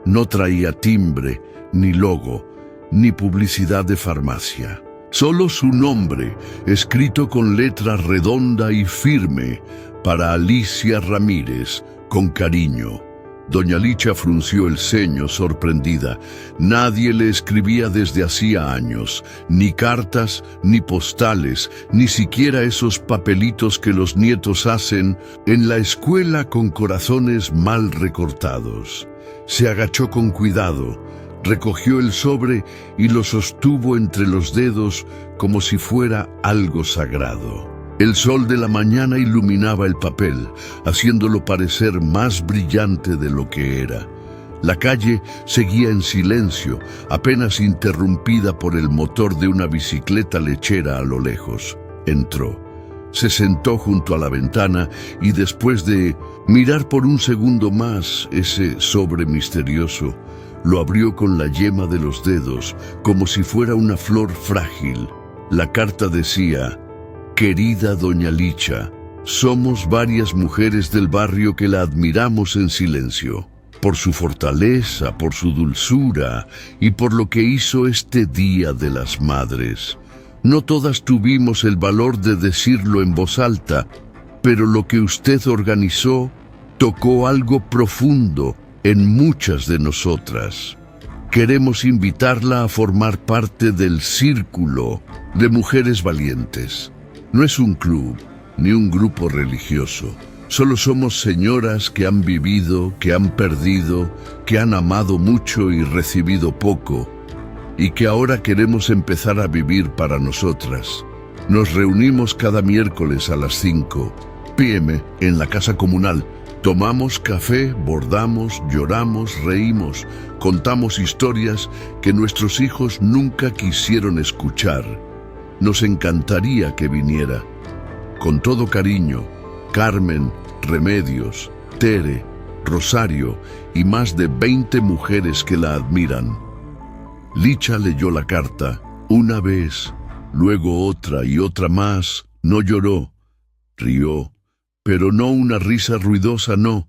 No traía timbre, ni logo, ni publicidad de farmacia. Solo su nombre, escrito con letra redonda y firme, para Alicia Ramírez, con cariño. Doña Licha frunció el ceño, sorprendida. Nadie le escribía desde hacía años, ni cartas, ni postales, ni siquiera esos papelitos que los nietos hacen en la escuela con corazones mal recortados. Se agachó con cuidado, recogió el sobre y lo sostuvo entre los dedos como si fuera algo sagrado. El sol de la mañana iluminaba el papel, haciéndolo parecer más brillante de lo que era. La calle seguía en silencio, apenas interrumpida por el motor de una bicicleta lechera a lo lejos. Entró. Se sentó junto a la ventana y después de mirar por un segundo más ese sobre misterioso, lo abrió con la yema de los dedos, como si fuera una flor frágil. La carta decía: «Querida doña Licha, somos varias mujeres del barrio que la admiramos en silencio, por su fortaleza, por su dulzura y por lo que hizo este Día de las Madres. No todas tuvimos el valor de decirlo en voz alta, pero lo que usted organizó tocó algo profundo en muchas de nosotras. Queremos invitarla a formar parte del Círculo de Mujeres Valientes. No es un club, ni un grupo religioso. Solo somos señoras que han vivido, que han perdido, que han amado mucho y recibido poco, y que ahora queremos empezar a vivir para nosotras. Nos reunimos cada miércoles a las 5 p.m. en la casa comunal. Tomamos café, bordamos, lloramos, reímos, contamos historias que nuestros hijos nunca quisieron escuchar. Nos encantaría que viniera. Con todo cariño, Carmen, Remedios, Tere, Rosario y más de 20 mujeres que la admiran». Licha leyó la carta una vez, luego otra y otra más. No lloró, rió, pero no una risa ruidosa, no.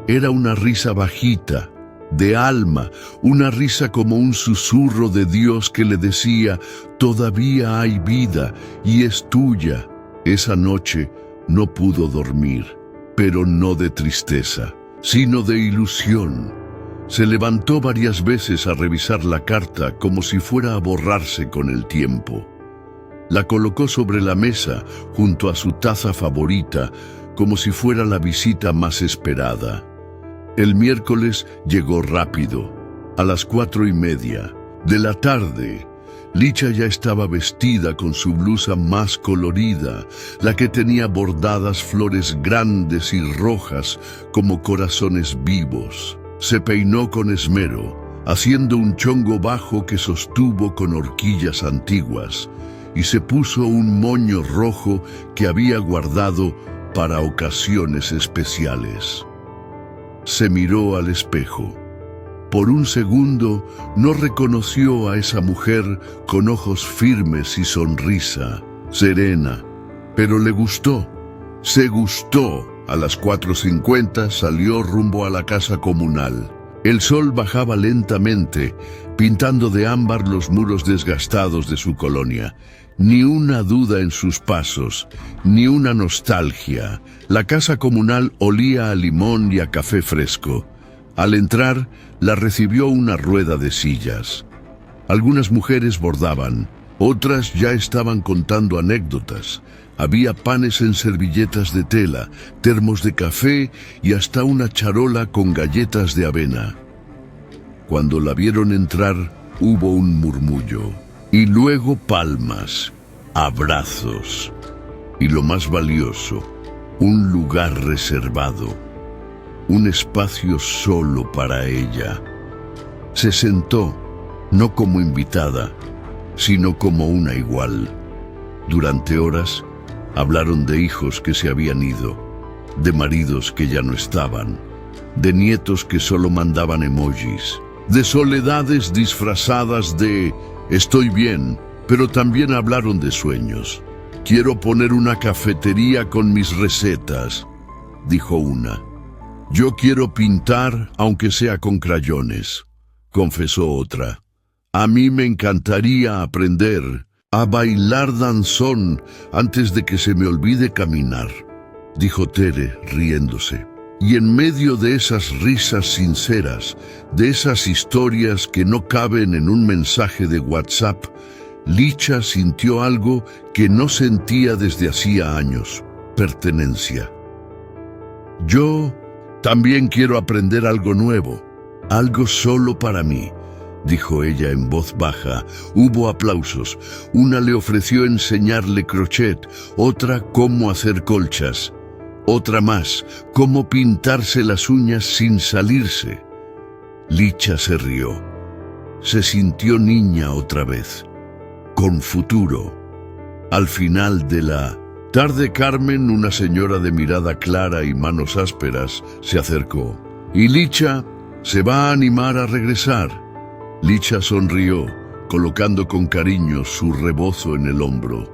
Era una risa bajita, de alma, una risa como un susurro de Dios que le decía: «Todavía hay vida y es tuya». Esa noche no pudo dormir, pero no de tristeza, sino de ilusión. Se levantó varias veces a revisar la carta como si fuera a borrarse con el tiempo. La colocó sobre la mesa junto a su taza favorita, como si fuera la visita más esperada. El miércoles llegó rápido, a las 4:30 de la tarde. Licha ya estaba vestida con su blusa más colorida, la que tenía bordadas flores grandes y rojas como corazones vivos. Se peinó con esmero, haciendo un chongo bajo que sostuvo con horquillas antiguas, y se puso un moño rojo que había guardado para ocasiones especiales. Se miró al espejo. Por un segundo no reconoció a esa mujer con ojos firmes y sonrisa, serena, pero le gustó, se gustó. A las 4:50 salió rumbo a la casa comunal. El sol bajaba lentamente, pintando de ámbar los muros desgastados de su colonia. Ni una duda en sus pasos, ni una nostalgia. La casa comunal olía a limón y a café fresco. Al entrar, la recibió una rueda de sillas. Algunas mujeres bordaban, otras ya estaban contando anécdotas. Había panes en servilletas de tela, termos de café y hasta una charola con galletas de avena. Cuando la vieron entrar, hubo un murmullo, y luego palmas, abrazos, y lo más valioso, un lugar reservado, un espacio solo para ella. Se sentó, no como invitada, sino como una igual. Durante horas, hablaron de hijos que se habían ido, de maridos que ya no estaban, de nietos que solo mandaban emojis, de soledades disfrazadas de «estoy bien», pero también hablaron de sueños. «Quiero poner una cafetería con mis recetas», dijo una. «Yo quiero pintar, aunque sea con crayones», confesó otra. «A mí me encantaría aprender», A bailar danzón antes de que se me olvide caminar, dijo Tere, riéndose. Y en medio de esas risas sinceras, de esas historias que no caben en un mensaje de WhatsApp, Licha sintió algo que no sentía desde hacía años: pertenencia. Yo también quiero aprender algo nuevo, algo solo para mí, dijo ella en voz baja. Hubo aplausos. Una le ofreció enseñarle crochet, otra cómo hacer colchas, otra más, cómo pintarse las uñas sin salirse. Licha se rió. Se sintió niña otra vez, con futuro. Al final de la tarde, Carmen, una señora de mirada clara y manos ásperas, se acercó. ¿Y Licha se va a animar a regresar? Licha sonrió, colocando con cariño su rebozo en el hombro.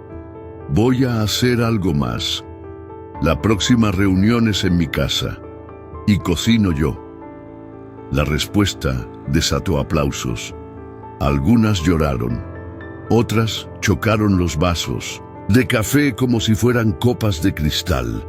Voy a hacer algo más. La próxima reunión es en mi casa, y cocino yo. La respuesta desató aplausos. Algunas lloraron, otras chocaron los vasos de café como si fueran copas de cristal.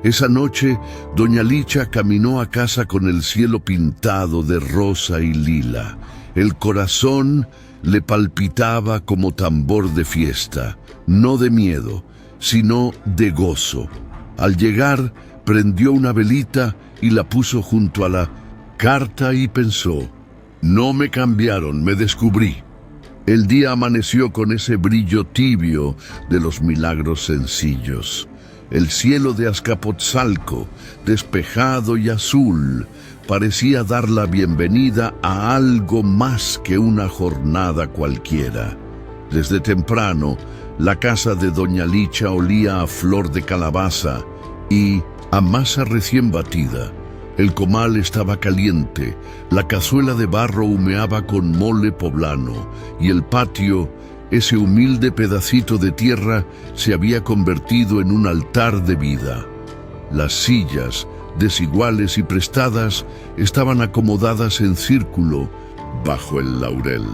Esa noche, doña Licha caminó a casa con el cielo pintado de rosa y lila. El corazón le palpitaba como tambor de fiesta, no de miedo, sino de gozo. Al llegar, prendió una velita y la puso junto a la carta y pensó: no me cambiaron, me descubrí. El día amaneció con ese brillo tibio de los milagros sencillos. El cielo de Azcapotzalco, despejado y azul, parecía dar la bienvenida a algo más que una jornada cualquiera. Desde temprano, la casa de doña Licha olía a flor de calabaza y a masa recién batida. El comal estaba caliente, la cazuela de barro humeaba con mole poblano y el patio, ese humilde pedacito de tierra, se había convertido en un altar de vida. Las sillas, desiguales y prestadas, estaban acomodadas en círculo bajo el laurel.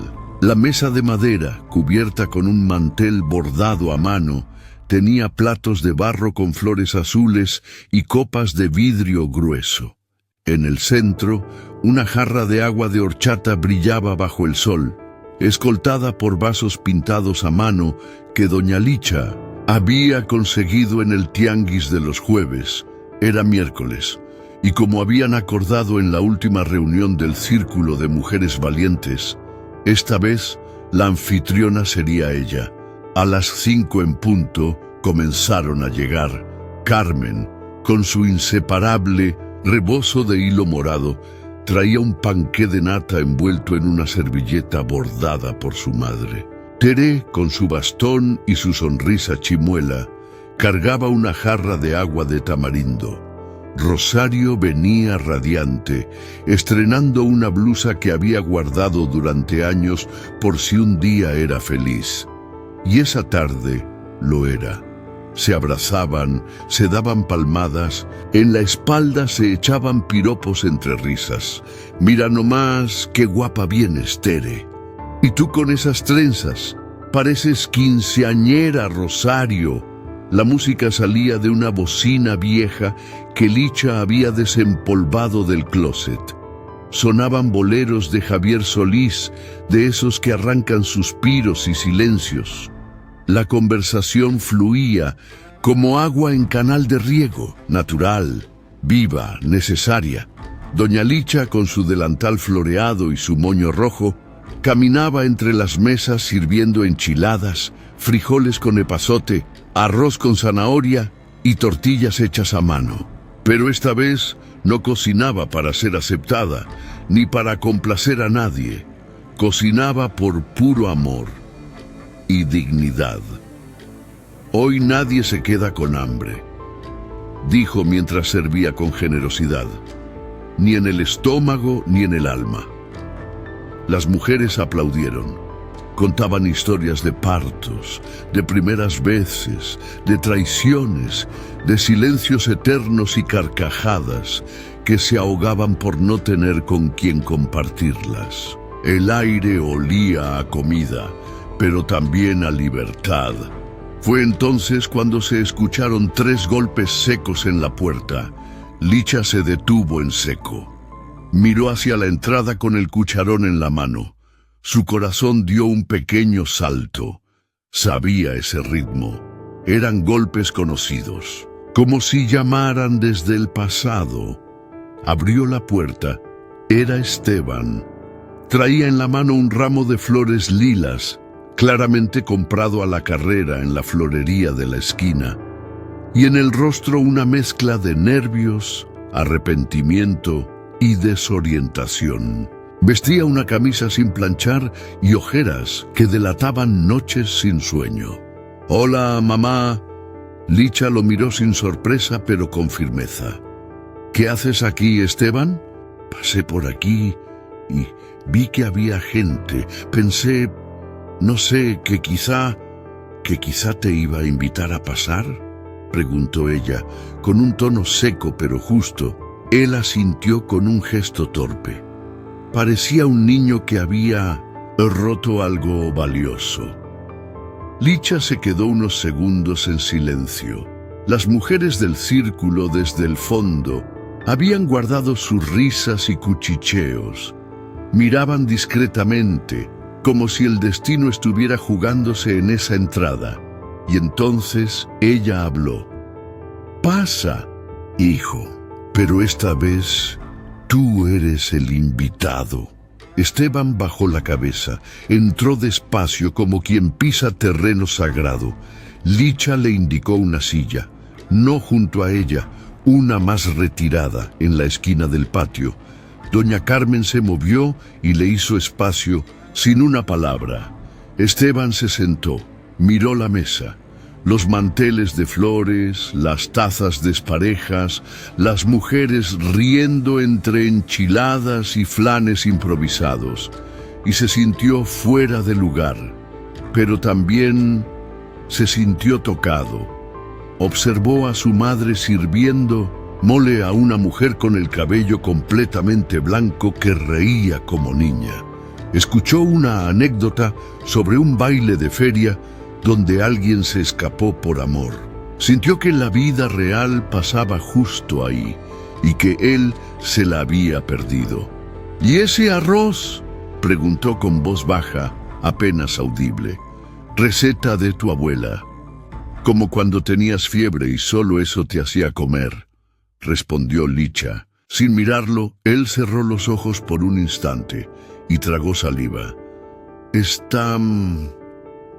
La mesa de madera, cubierta con un mantel bordado a mano, tenía platos de barro con flores azules y copas de vidrio grueso. En el centro, una jarra de agua de horchata brillaba bajo el sol, escoltada por vasos pintados a mano que doña Licha había conseguido en el tianguis de los jueves. Era miércoles, y como habían acordado en la última reunión del Círculo de Mujeres Valientes, esta vez la anfitriona sería ella. A las 5 en punto comenzaron a llegar. Carmen, con su inseparable rebozo de hilo morado, traía un panqué de nata envuelto en una servilleta bordada por su madre. Tere, con su bastón y su sonrisa chimuela, cargaba una jarra de agua de tamarindo. Rosario venía radiante, estrenando una blusa que había guardado durante años por si un día era feliz. Y esa tarde lo era. Se abrazaban, se daban palmadas, en la espalda se echaban piropos entre risas. Mira nomás, qué guapa vienes, Tere. Y tú con esas trenzas, pareces quinceañera, Rosario. La música salía de una bocina vieja que Licha había desempolvado del closet. Sonaban boleros de Javier Solís, de esos que arrancan suspiros y silencios. La conversación fluía como agua en canal de riego, natural, viva, necesaria. Doña Licha, con su delantal floreado y su moño rojo, caminaba entre las mesas sirviendo enchiladas, frijoles con epazote, arroz con zanahoria y tortillas hechas a mano. Pero esta vez no cocinaba para ser aceptada, ni para complacer a nadie. Cocinaba por puro amor y dignidad. Hoy nadie se queda con hambre, dijo mientras servía con generosidad, ni en el estómago ni en el alma. Las mujeres aplaudieron. Contaban historias de partos, de primeras veces, de traiciones, de silencios eternos y carcajadas que se ahogaban por no tener con quien compartirlas. El aire olía a comida, pero también a libertad. Fue entonces cuando se escucharon 3 golpes secos en la puerta. Licha se detuvo en seco. Miró hacia la entrada con el cucharón en la mano. Su corazón dio un pequeño salto. Sabía ese ritmo. Eran golpes conocidos, como si llamaran desde el pasado. Abrió la puerta. Era Esteban. Traía en la mano un ramo de flores lilas, claramente comprado a la carrera en la florería de la esquina, y en el rostro una mezcla de nervios, arrepentimiento y desorientación. Vestía una camisa sin planchar y ojeras que delataban noches sin sueño. «Hola, mamá». Licha lo miró sin sorpresa, pero con firmeza. «¿Qué haces aquí, Esteban?» «Pasé por aquí y vi que había gente. Pensé, no sé, que quizá te iba a invitar a pasar», preguntó ella, con un tono seco pero justo. Él asintió con un gesto torpe. Parecía un niño que había roto algo valioso. Licha se quedó unos segundos en silencio. Las mujeres del círculo desde el fondo habían guardado sus risas y cuchicheos. Miraban discretamente, como si el destino estuviera jugándose en esa entrada. Y entonces ella habló. «Pasa, hijo, pero esta vez tú eres el invitado». Esteban bajó la cabeza, entró despacio como quien pisa terreno sagrado. Licha le indicó una silla, no junto a ella, una más retirada, en la esquina del patio. Doña Carmen se movió y le hizo espacio, sin una palabra. Esteban se sentó, miró la mesa. Los manteles de flores, las tazas desparejas, las mujeres riendo entre enchiladas y flanes improvisados, y se sintió fuera de lugar, pero también se sintió tocado. Observó a su madre sirviendo mole a una mujer con el cabello completamente blanco que reía como niña. Escuchó una anécdota sobre un baile de feria donde alguien se escapó por amor. Sintió que la vida real pasaba justo ahí y que él se la había perdido. «¿Y ese arroz?», preguntó con voz baja, apenas audible. «Receta de tu abuela. Como cuando tenías fiebre y solo eso te hacía comer», respondió Licha. Sin mirarlo, él cerró los ojos por un instante y tragó saliva. «Está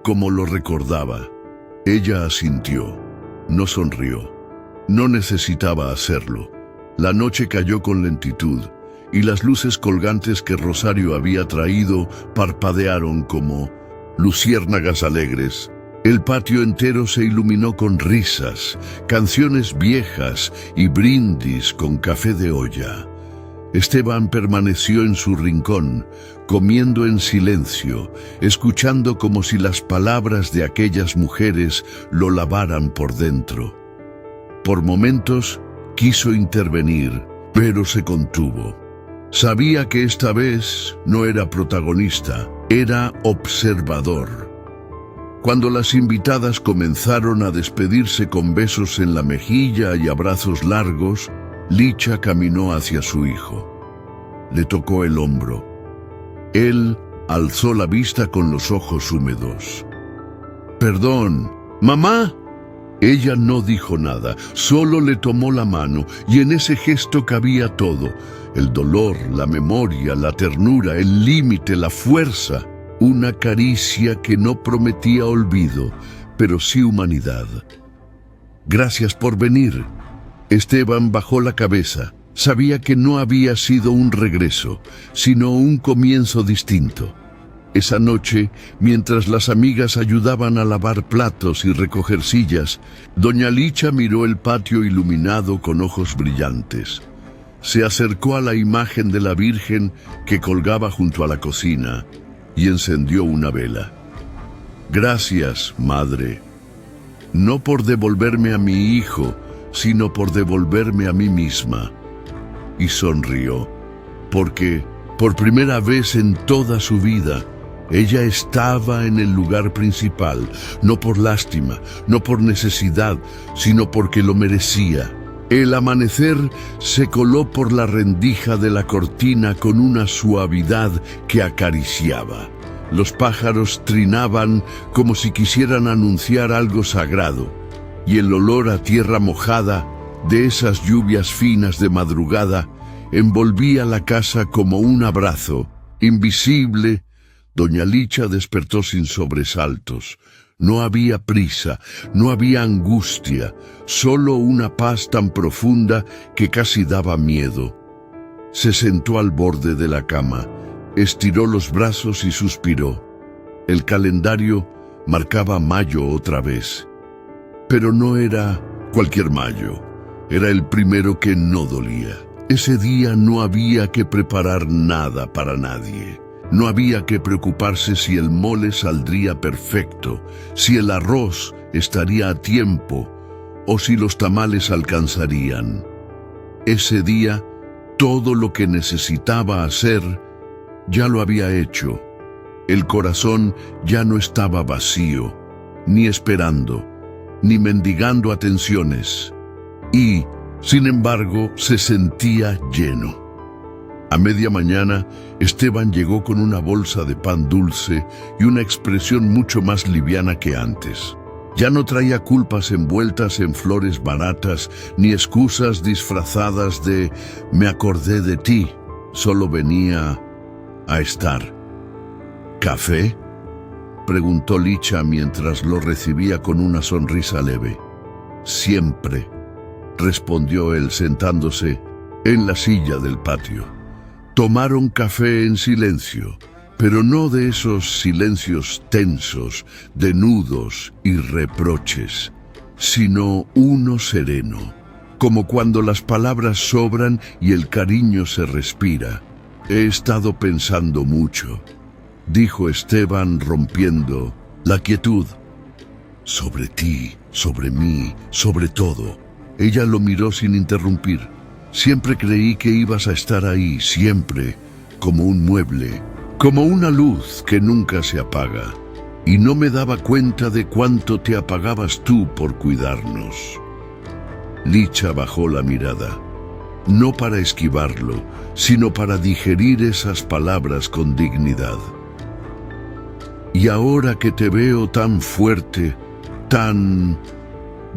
como lo recordaba». Ella asintió. No sonrió. No necesitaba hacerlo. La noche cayó con lentitud, y las luces colgantes que Rosario había traído parpadearon como luciérnagas alegres. El patio entero se iluminó con risas, canciones viejas y brindis con café de olla. Esteban permaneció en su rincón, comiendo en silencio, escuchando como si las palabras de aquellas mujeres lo lavaran por dentro. Por momentos quiso intervenir, pero se contuvo. Sabía que esta vez no era protagonista, era observador. Cuando las invitadas comenzaron a despedirse con besos en la mejilla y abrazos largos, Licha caminó hacia su hijo. Le tocó el hombro. Él alzó la vista con los ojos húmedos. «Perdón, mamá». Ella no dijo nada, solo le tomó la mano, y en ese gesto cabía todo: el dolor, la memoria, la ternura, el límite, la fuerza. Una caricia que no prometía olvido, pero sí humanidad. «Gracias por venir». Esteban bajó la cabeza. Sabía que no había sido un regreso, sino un comienzo distinto. Esa noche, mientras las amigas ayudaban a lavar platos y recoger sillas, doña Licha miró el patio iluminado con ojos brillantes. Se acercó a la imagen de la Virgen que colgaba junto a la cocina y encendió una vela. «Gracias, madre, no por devolverme a mi hijo, sino por devolverme a mí misma». Y sonrió, porque por primera vez en toda su vida Ella estaba en el lugar principal, no por lástima, no por necesidad, sino porque lo merecía. El amanecer se coló por la rendija de la cortina con una suavidad que acariciaba. Los pájaros trinaban como si quisieran anunciar algo sagrado, y el olor a tierra mojada de esas lluvias finas de madrugada envolvía la casa como un abrazo invisible. Doña Licha despertó sin sobresaltos. No había prisa, no había angustia, solo una paz tan profunda que casi daba miedo. Se sentó al borde de la cama, estiró los brazos y suspiró. El calendario marcaba mayo otra vez. Pero no era cualquier mayo, era el primero que no dolía. Ese día no había que preparar nada para nadie. No había que preocuparse si el mole saldría perfecto, si el arroz estaría a tiempo o si los tamales alcanzarían. Ese día, todo lo que necesitaba hacer, ya lo había hecho. El corazón ya no estaba vacío, ni esperando, ni mendigando atenciones. Y, sin embargo, se sentía lleno. A media mañana, Esteban llegó con una bolsa de pan dulce y una expresión mucho más liviana que antes. Ya no traía culpas envueltas en flores baratas, ni excusas disfrazadas de «me acordé de ti». Solo venía a estar. «¿Café?», preguntó Licha mientras lo recibía con una sonrisa leve. «Siempre», respondió él sentándose en la silla del patio. Tomaron café en silencio, pero no de esos silencios tensos, de nudos y reproches, sino uno sereno, como cuando las palabras sobran y el cariño se respira. «He estado pensando mucho», dijo Esteban rompiendo la quietud. «Sobre ti, sobre mí, sobre todo». Ella lo miró sin interrumpir. «Siempre creí que ibas a estar ahí, siempre, como un mueble, como una luz que nunca se apaga. Y no me daba cuenta de cuánto te apagabas tú por cuidarnos». Licha bajó la mirada, no para esquivarlo, sino para digerir esas palabras con dignidad. «Y ahora que te veo tan fuerte, tan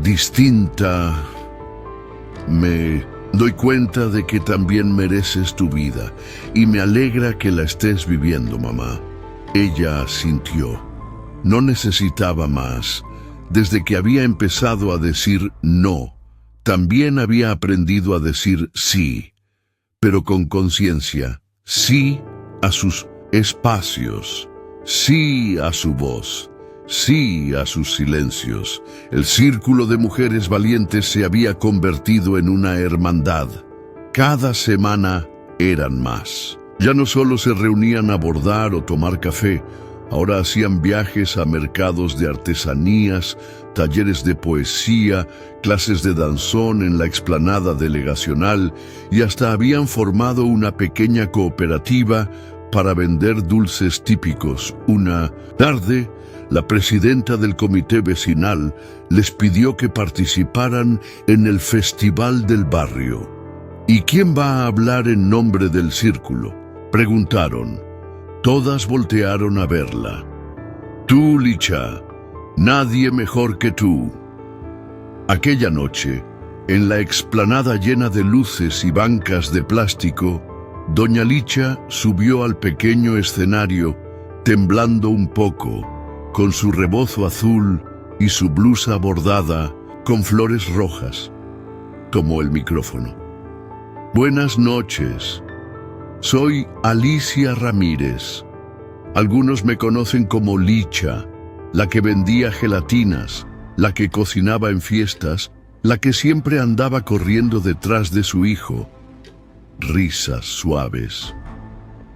distinta, me doy cuenta de que también mereces tu vida, y me alegra que la estés viviendo, mamá». Ella asintió. No necesitaba más. Desde que había empezado a decir no, también había aprendido a decir sí, pero con conciencia. Sí a sus espacios, sí a su voz, sí a sus silencios. El círculo de mujeres valientes se había convertido en una hermandad. Cada semana eran más. Ya no solo se reunían a bordar o tomar café, ahora hacían viajes a mercados de artesanías, talleres de poesía, clases de danzón en la explanada delegacional y hasta habían formado una pequeña cooperativa para vender dulces típicos. Una tarde, la presidenta del comité vecinal les pidió que participaran en el festival del barrio. «¿Y quién va a hablar en nombre del círculo?», preguntaron. Todas voltearon a verla. «Tú, Licha, nadie mejor que tú». Aquella noche, en la explanada llena de luces y bancas de plástico, doña Licha subió al pequeño escenario, temblando un poco, con su rebozo azul y su blusa bordada con flores rojas. Tomó el micrófono. «Buenas noches. Soy Alicia Ramírez. Algunos me conocen como Licha, la que vendía gelatinas, la que cocinaba en fiestas, la que siempre andaba corriendo detrás de su hijo». Risas suaves.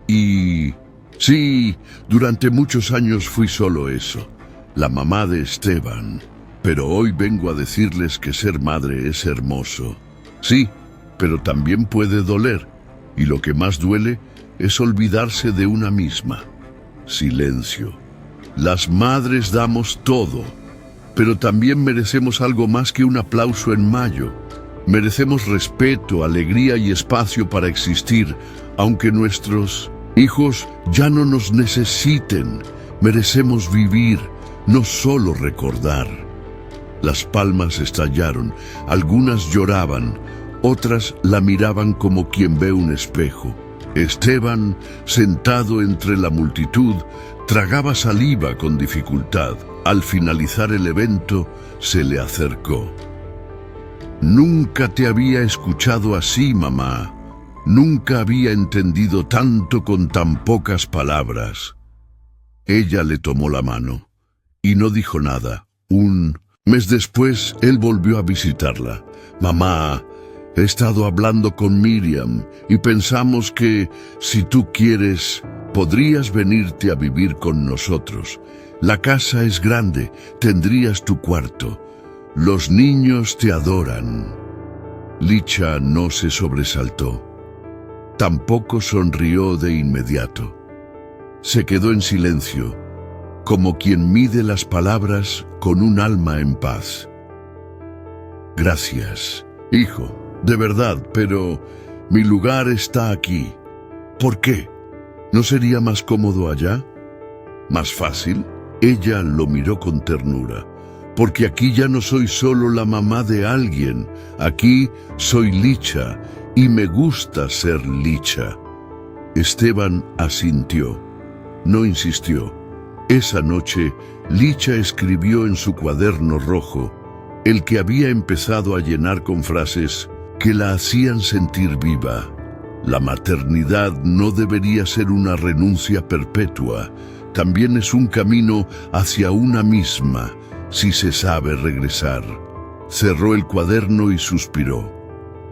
«Y sí, durante muchos años fui solo eso, la mamá de Esteban. Pero hoy vengo a decirles que ser madre es hermoso. Sí, pero también puede doler, y lo que más duele es olvidarse de una misma. Silencio. Las madres damos todo, pero también merecemos algo más que un aplauso en mayo. Merecemos respeto, alegría y espacio para existir, aunque nuestros hijos ya no nos necesiten. Merecemos vivir, no solo recordar. Las palmas estallaron, algunas lloraban, otras la miraban como quien ve un espejo. Esteban, sentado entre la multitud, tragaba saliva con dificultad. Al finalizar el evento, se le acercó. Nunca te había escuchado así, mamá. Nunca había entendido tanto con tan pocas palabras. Ella le tomó la mano y no dijo nada. Un mes después, él volvió a visitarla. Mamá, he estado hablando con Miriam y pensamos que, si tú quieres, podrías venirte a vivir con nosotros. La casa es grande, tendrías tu cuarto. Los niños te adoran. Licha no se sobresaltó. Tampoco sonrió de inmediato. Se quedó en silencio, como quien mide las palabras con un alma en paz. Gracias, hijo, de verdad, pero mi lugar está aquí. ¿Por qué? ¿No sería más cómodo allá? ¿Más fácil? Ella lo miró con ternura. Porque aquí ya no soy solo la mamá de alguien. Aquí soy Licha y me gusta ser Licha. Esteban asintió. No insistió. Esa noche, Licha escribió en su cuaderno rojo, el que había empezado a llenar con frases que la hacían sentir viva. La maternidad no debería ser una renuncia perpetua, también es un camino hacia una misma, si se sabe regresar. Cerró el cuaderno y suspiró.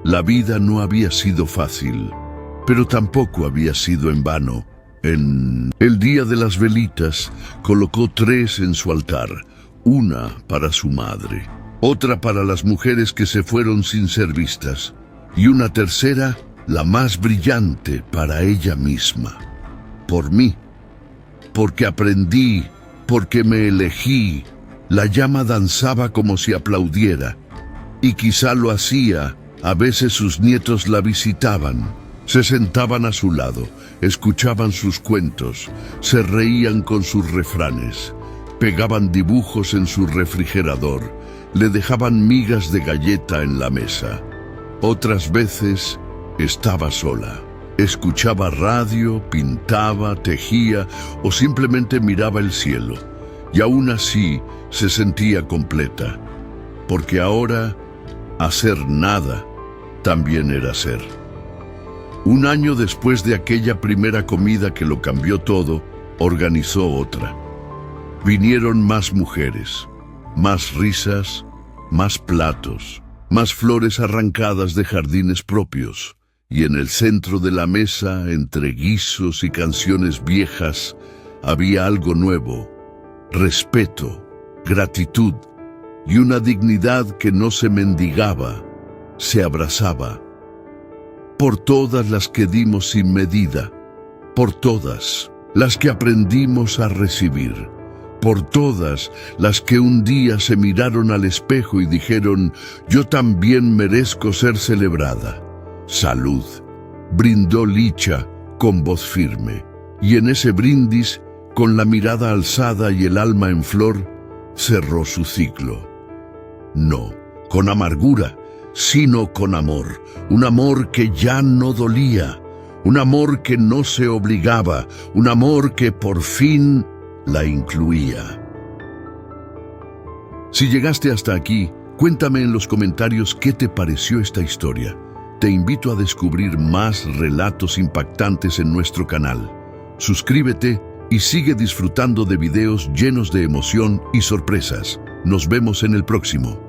La vida no había sido fácil, pero tampoco había sido en vano. En el día de las velitas, colocó 3 en su altar, una para su madre, otra para las mujeres que se fueron sin ser vistas, y una tercera, la más brillante, para ella misma. Por mí, porque aprendí, porque me elegí. La llama danzaba como si aplaudiera, y quizá lo hacía. A veces sus nietos la visitaban, se sentaban a su lado, escuchaban sus cuentos, se reían con sus refranes, pegaban dibujos en su refrigerador, le dejaban migas de galleta en la mesa. Otras veces estaba sola. Escuchaba radio, pintaba, tejía o simplemente miraba el cielo. Y aún así se sentía completa, porque ahora hacer nada también era ser. Un año después de aquella primera comida que lo cambió todo, organizó otra. Vinieron más mujeres, más risas, más platos, más flores arrancadas de jardines propios. Y en el centro de la mesa, entre guisos y canciones viejas, había algo nuevo: respeto, gratitud y una dignidad que no se mendigaba, se abrazaba. Por todas las que dimos sin medida, por todas las que aprendimos a recibir, por todas las que un día se miraron al espejo y dijeron: yo también merezco ser celebrada. Salud, brindó Licha con voz firme, y en ese brindis, con la mirada alzada y el alma en flor, cerró su ciclo. No con amargura, sino con amor, un amor que ya no dolía, un amor que no se obligaba, un amor que por fin la incluía. Si llegaste hasta aquí, cuéntame en los comentarios qué te pareció esta historia. Te invito a descubrir más relatos impactantes en nuestro canal. Suscríbete y sigue disfrutando de videos llenos de emoción y sorpresas. Nos vemos en el próximo.